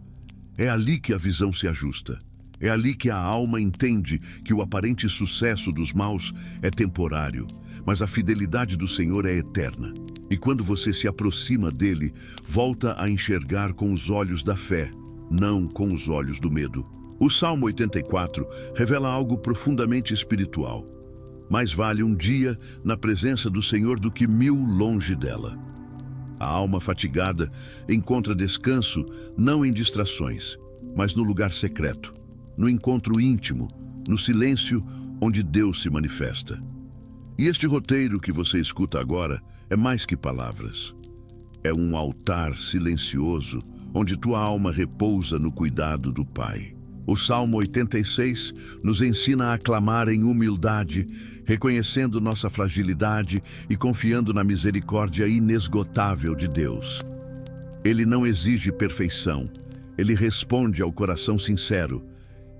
É ali que a visão se ajusta. É ali que a alma entende que o aparente sucesso dos maus é temporário, mas a fidelidade do Senhor é eterna. E quando você se aproxima dele, volta a enxergar com os olhos da fé, não com os olhos do medo. O Salmo 84 revela algo profundamente espiritual. Mais vale um dia na presença do Senhor do que 1000 longe dela. A alma fatigada encontra descanso não em distrações, mas no lugar secreto, no encontro íntimo, no silêncio onde Deus se manifesta. E este roteiro que você escuta agora é mais que palavras. É um altar silencioso onde tua alma repousa no cuidado do Pai. O Salmo 86 nos ensina a clamar em humildade, reconhecendo nossa fragilidade e confiando na misericórdia inesgotável de Deus. Ele não exige perfeição, ele responde ao coração sincero.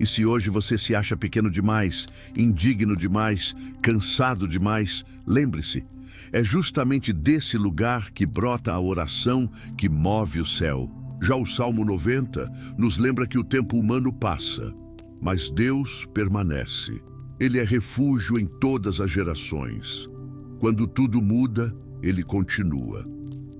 E se hoje você se acha pequeno demais, indigno demais, cansado demais, lembre-se, é justamente desse lugar que brota a oração que move o céu. Já o Salmo 90 nos lembra que o tempo humano passa, mas Deus permanece. Ele é refúgio em todas as gerações. Quando tudo muda, Ele continua.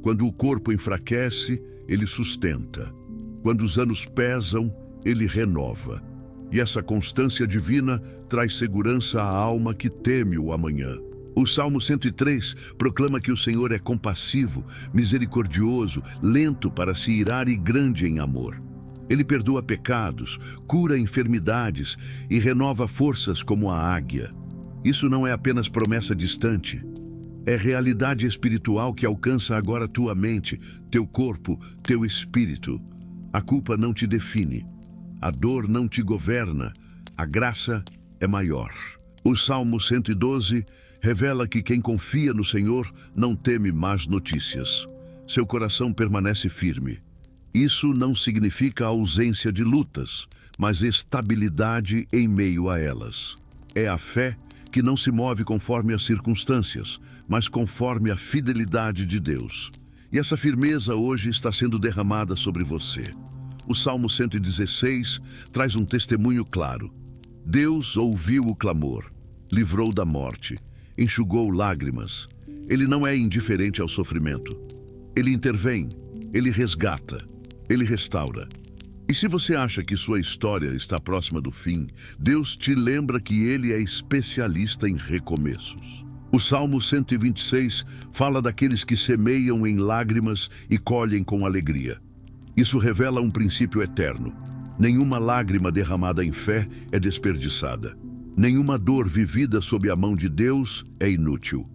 Quando o corpo enfraquece, Ele sustenta. Quando os anos pesam, Ele renova. E essa constância divina traz segurança à alma que teme o amanhã. O Salmo 103 proclama que o Senhor é compassivo, misericordioso, lento para se irar e grande em amor. Ele perdoa pecados, cura enfermidades e renova forças como a águia. Isso não é apenas promessa distante. É realidade espiritual que alcança agora tua mente, teu corpo, teu espírito. A culpa não te define. A dor não te governa. A graça é maior. O Salmo 112 revela que quem confia no Senhor não teme más notícias. Seu coração permanece firme. Isso não significa ausência de lutas, mas estabilidade em meio a elas. É a fé que não se move conforme as circunstâncias, mas conforme a fidelidade de Deus. E essa firmeza hoje está sendo derramada sobre você. O Salmo 116 traz um testemunho claro. Deus ouviu o clamor, livrou da morte, enxugou lágrimas. Ele não é indiferente ao sofrimento. Ele intervém, ele resgata, ele restaura. E se você acha que sua história está próxima do fim, Deus te lembra que Ele é especialista em recomeços. O Salmo 126 fala daqueles que semeiam em lágrimas e colhem com alegria. Isso revela um princípio eterno. Nenhuma lágrima derramada em fé é desperdiçada. Nenhuma dor vivida sob a mão de Deus é inútil.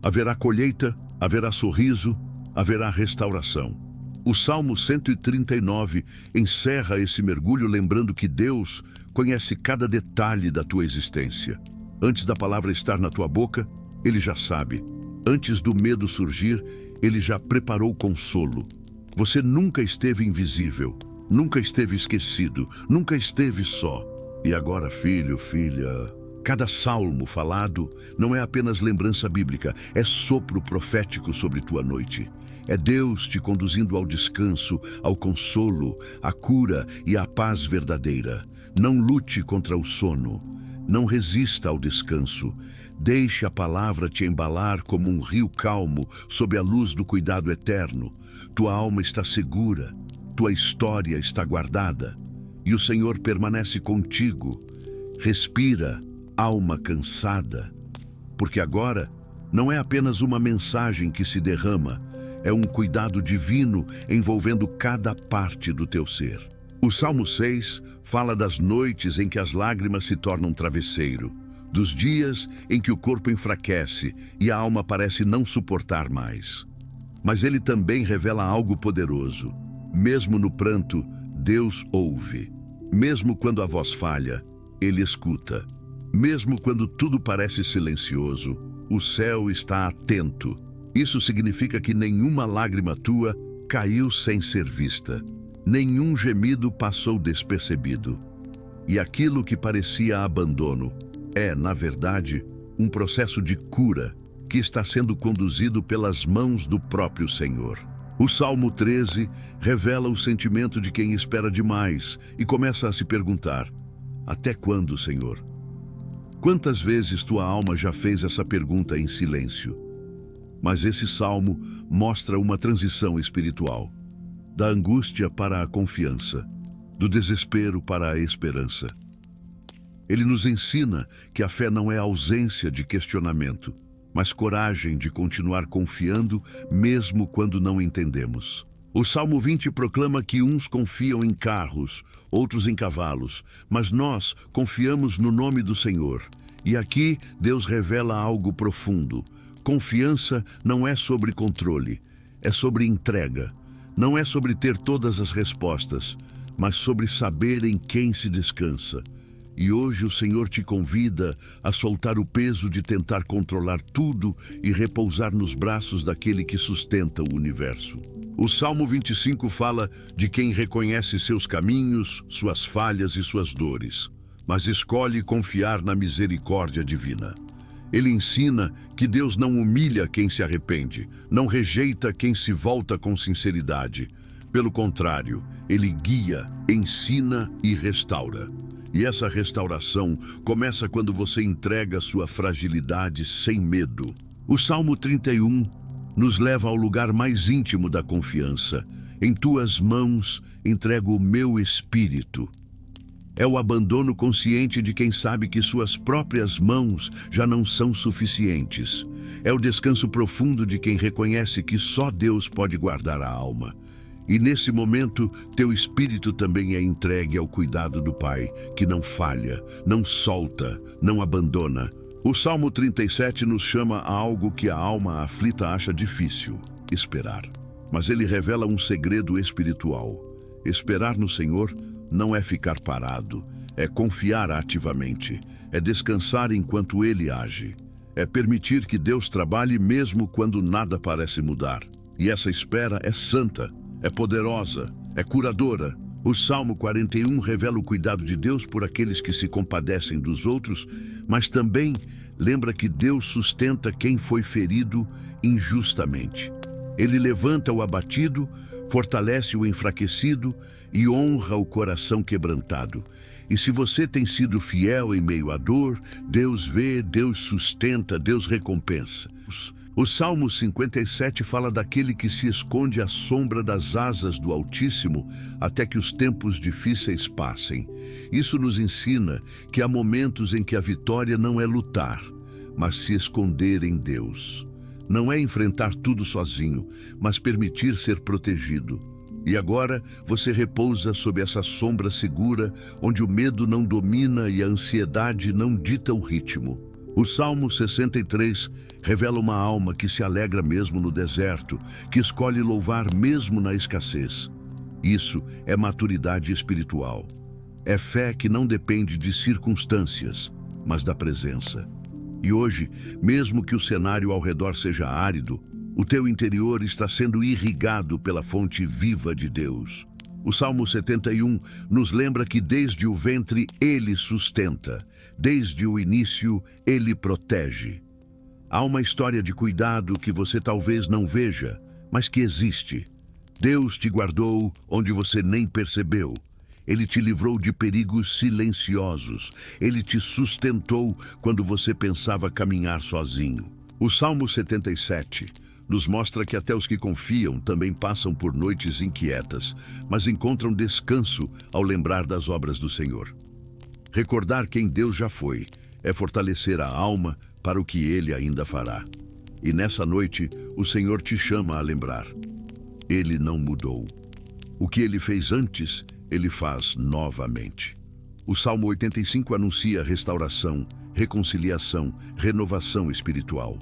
Haverá colheita, haverá sorriso, haverá restauração. O Salmo 139 encerra esse mergulho lembrando que Deus conhece cada detalhe da tua existência. Antes da palavra estar na tua boca, Ele já sabe. Antes do medo surgir, Ele já preparou consolo. Você nunca esteve invisível, nunca esteve esquecido, nunca esteve só. E agora, filho, filha, cada salmo falado não é apenas lembrança bíblica, é sopro profético sobre tua noite. É Deus te conduzindo ao descanso, ao consolo, à cura e à paz verdadeira. Não lute contra o sono, não resista ao descanso. Deixe a palavra te embalar como um rio calmo sob a luz do cuidado eterno. Tua alma está segura, tua história está guardada e o Senhor permanece contigo. Respira, alma cansada, porque agora não é apenas uma mensagem que se derrama, é um cuidado divino envolvendo cada parte do teu ser. O Salmo 6 fala das noites em que as lágrimas se tornam travesseiro, dos dias em que o corpo enfraquece e a alma parece não suportar mais. Mas ele também revela algo poderoso. Mesmo no pranto, Deus ouve. Mesmo quando a voz falha, Ele escuta. Mesmo quando tudo parece silencioso, o céu está atento. Isso significa que nenhuma lágrima tua caiu sem ser vista. Nenhum gemido passou despercebido. E aquilo que parecia abandono é, na verdade, um processo de cura que está sendo conduzido pelas mãos do próprio Senhor. O Salmo 13 revela o sentimento de quem espera demais e começa a se perguntar: até quando, Senhor? Quantas vezes tua alma já fez essa pergunta em silêncio? Mas esse salmo mostra uma transição espiritual, da angústia para a confiança, do desespero para a esperança. Ele nos ensina que a fé não é ausência de questionamento, mas coragem de continuar confiando mesmo quando não entendemos. O Salmo 20 proclama que uns confiam em carros, outros em cavalos, mas nós confiamos no nome do Senhor. E aqui Deus revela algo profundo. Confiança não é sobre controle, é sobre entrega. Não é sobre ter todas as respostas, mas sobre saber em quem se descansa. E hoje o Senhor te convida a soltar o peso de tentar controlar tudo e repousar nos braços daquele que sustenta o universo. O Salmo 25 fala de quem reconhece seus caminhos, suas falhas e suas dores, mas escolhe confiar na misericórdia divina. Ele ensina que Deus não humilha quem se arrepende, não rejeita quem se volta com sinceridade. Pelo contrário, Ele guia, ensina e restaura. E essa restauração começa quando você entrega sua fragilidade sem medo. O Salmo 31 nos leva ao lugar mais íntimo da confiança. Em tuas mãos entrego o meu espírito. É o abandono consciente de quem sabe que suas próprias mãos já não são suficientes. É o descanso profundo de quem reconhece que só Deus pode guardar a alma. E nesse momento, teu espírito também é entregue ao cuidado do Pai, que não falha, não solta, não abandona. O Salmo 37 nos chama a algo que a alma aflita acha difícil: esperar. Mas ele revela um segredo espiritual. Esperar no Senhor não é ficar parado, é confiar ativamente, é descansar enquanto Ele age, é permitir que Deus trabalhe mesmo quando nada parece mudar. E essa espera é santa, é poderosa, é curadora. O Salmo 41 revela o cuidado de Deus por aqueles que se compadecem dos outros, mas também lembra que Deus sustenta quem foi ferido injustamente. Ele levanta o abatido, fortalece o enfraquecido e honra o coração quebrantado. E se você tem sido fiel em meio à dor, Deus vê, Deus sustenta, Deus recompensa. O Salmo 57 fala daquele que se esconde à sombra das asas do Altíssimo até que os tempos difíceis passem. Isso nos ensina que há momentos em que a vitória não é lutar, mas se esconder em Deus. Não é enfrentar tudo sozinho, mas permitir ser protegido. E agora você repousa sob essa sombra segura, onde o medo não domina e a ansiedade não dita o ritmo. O Salmo 63 revela uma alma que se alegra mesmo no deserto, que escolhe louvar mesmo na escassez. Isso é maturidade espiritual. É fé que não depende de circunstâncias, mas da presença. E hoje, mesmo que o cenário ao redor seja árido, o teu interior está sendo irrigado pela fonte viva de Deus. O Salmo 71 nos lembra que desde o ventre Ele sustenta, desde o início Ele protege. Há uma história de cuidado que você talvez não veja, mas que existe. Deus te guardou onde você nem percebeu. Ele te livrou de perigos silenciosos. Ele te sustentou quando você pensava caminhar sozinho. O Salmo 77 nos mostra que até os que confiam também passam por noites inquietas, mas encontram descanso ao lembrar das obras do Senhor. Recordar quem Deus já foi é fortalecer a alma para o que Ele ainda fará. E nessa noite, o Senhor te chama a lembrar. Ele não mudou. O que Ele fez antes, Ele faz novamente. O Salmo 85 anuncia restauração, reconciliação, renovação espiritual.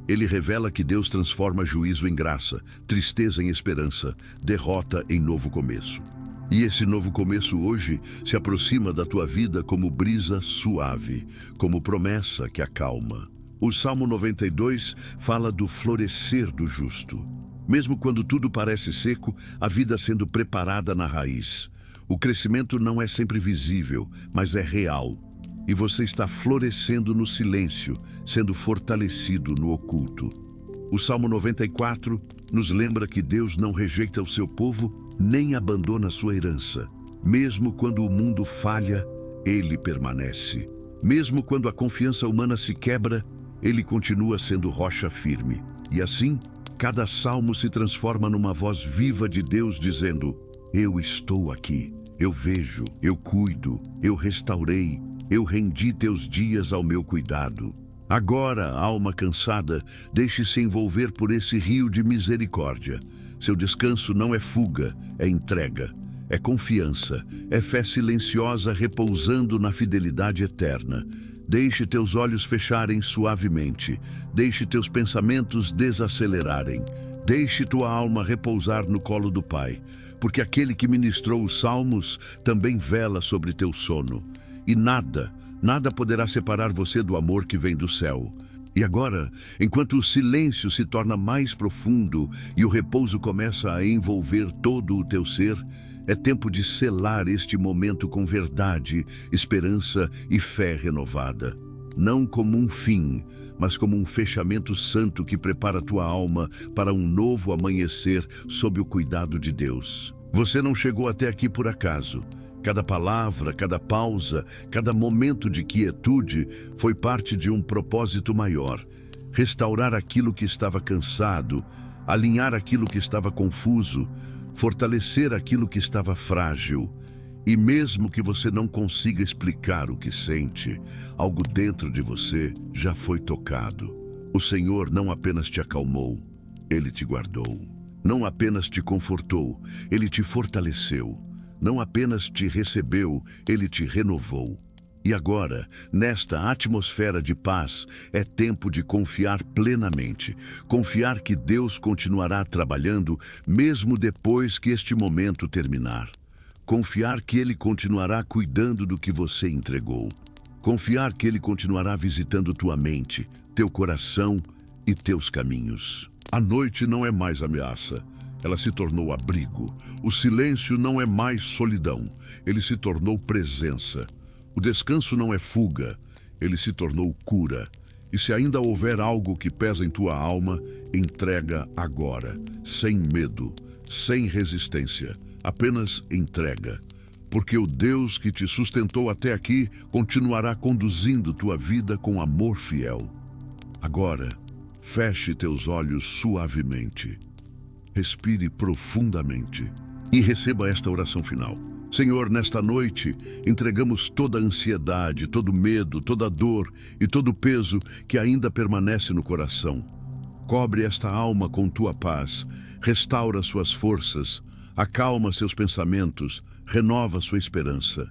Ele revela que Deus transforma juízo em graça, tristeza em esperança, derrota em novo começo. E esse novo começo hoje se aproxima da tua vida como brisa suave, como promessa que acalma. O Salmo 92 fala do florescer do justo. Mesmo quando tudo parece seco, a vida sendo preparada na raiz. O crescimento não é sempre visível, mas é real. E você está florescendo no silêncio, sendo fortalecido no oculto. O Salmo 94 nos lembra que Deus não rejeita o seu povo, nem abandona sua herança. Mesmo quando o mundo falha, Ele permanece. Mesmo quando a confiança humana se quebra, Ele continua sendo rocha firme. E assim, cada salmo se transforma numa voz viva de Deus dizendo: eu estou aqui, eu vejo, eu cuido, eu restaurei, eu rendi teus dias ao meu cuidado. Agora, alma cansada, deixe-se envolver por esse rio de misericórdia. Seu descanso não é fuga, é entrega, é confiança, é fé silenciosa repousando na fidelidade eterna. Deixe teus olhos fecharem suavemente, deixe teus pensamentos desacelerarem, deixe tua alma repousar no colo do Pai, porque aquele que ministrou os salmos também vela sobre teu sono. E nada poderá separar você do amor que vem do céu. E agora, enquanto o silêncio se torna mais profundo e o repouso começa a envolver todo o teu ser, é tempo de selar este momento com verdade, esperança e fé renovada. Não como um fim, mas como um fechamento santo que prepara tua alma para um novo amanhecer sob o cuidado de Deus. Você não chegou até aqui por acaso. Cada palavra, cada pausa, cada momento de quietude foi parte de um propósito maior. Restaurar aquilo que estava cansado, alinhar aquilo que estava confuso, fortalecer aquilo que estava frágil. E mesmo que você não consiga explicar o que sente, algo dentro de você já foi tocado. O Senhor não apenas te acalmou, Ele te guardou. Não apenas te confortou, Ele te fortaleceu. Não apenas te recebeu, Ele te renovou. E agora, nesta atmosfera de paz, é tempo de confiar plenamente. Confiar que Deus continuará trabalhando mesmo depois que este momento terminar. Confiar que Ele continuará cuidando do que você entregou. Confiar que Ele continuará visitando tua mente, teu coração e teus caminhos. A noite não é mais ameaça. Ela se tornou abrigo. O silêncio não é mais solidão. Ele se tornou presença. O descanso não é fuga. Ele se tornou cura. E se ainda houver algo que pesa em tua alma, entrega agora, sem medo, sem resistência. Apenas entrega. Porque o Deus que te sustentou até aqui continuará conduzindo tua vida com amor fiel. Agora, feche teus olhos suavemente. Respire profundamente e receba esta oração final. Senhor, nesta noite, entregamos toda a ansiedade, todo medo, toda dor e todo peso que ainda permanece no coração. Cobre esta alma com tua paz, restaura suas forças, acalma seus pensamentos, renova sua esperança.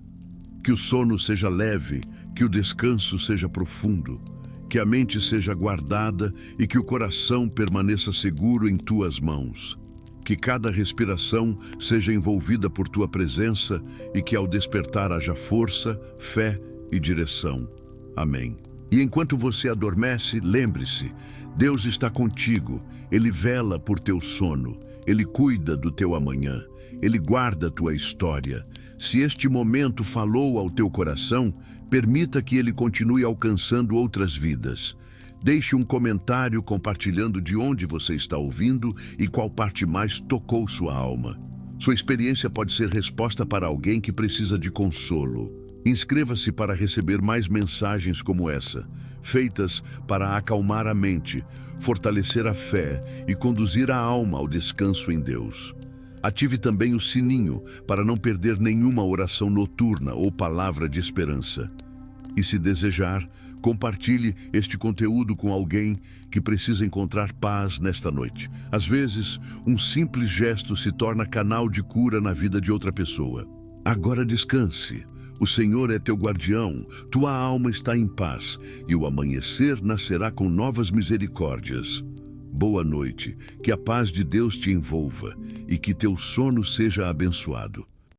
Que o sono seja leve, que o descanso seja profundo, que a mente seja guardada e que o coração permaneça seguro em tuas mãos. Que cada respiração seja envolvida por tua presença e que ao despertar haja força, fé e direção. Amém. E enquanto você adormece, lembre-se, Deus está contigo, Ele vela por teu sono, Ele cuida do teu amanhã, Ele guarda tua história. Se este momento falou ao teu coração, permita que ele continue alcançando outras vidas. Deixe um comentário compartilhando de onde você está ouvindo e qual parte mais tocou sua alma. Sua experiência pode ser resposta para alguém que precisa de consolo. Inscreva-se para receber mais mensagens como essa, feitas para acalmar a mente, fortalecer a fé e conduzir a alma ao descanso em Deus. Ative também o sininho para não perder nenhuma oração noturna ou palavra de esperança. E se desejar, compartilhe este conteúdo com alguém que precisa encontrar paz nesta noite. Às vezes, um simples gesto se torna canal de cura na vida de outra pessoa. Agora descanse. O Senhor é teu guardião, tua alma está em paz, e o amanhecer nascerá com novas misericórdias. Boa noite, que a paz de Deus te envolva e que teu sono seja abençoado.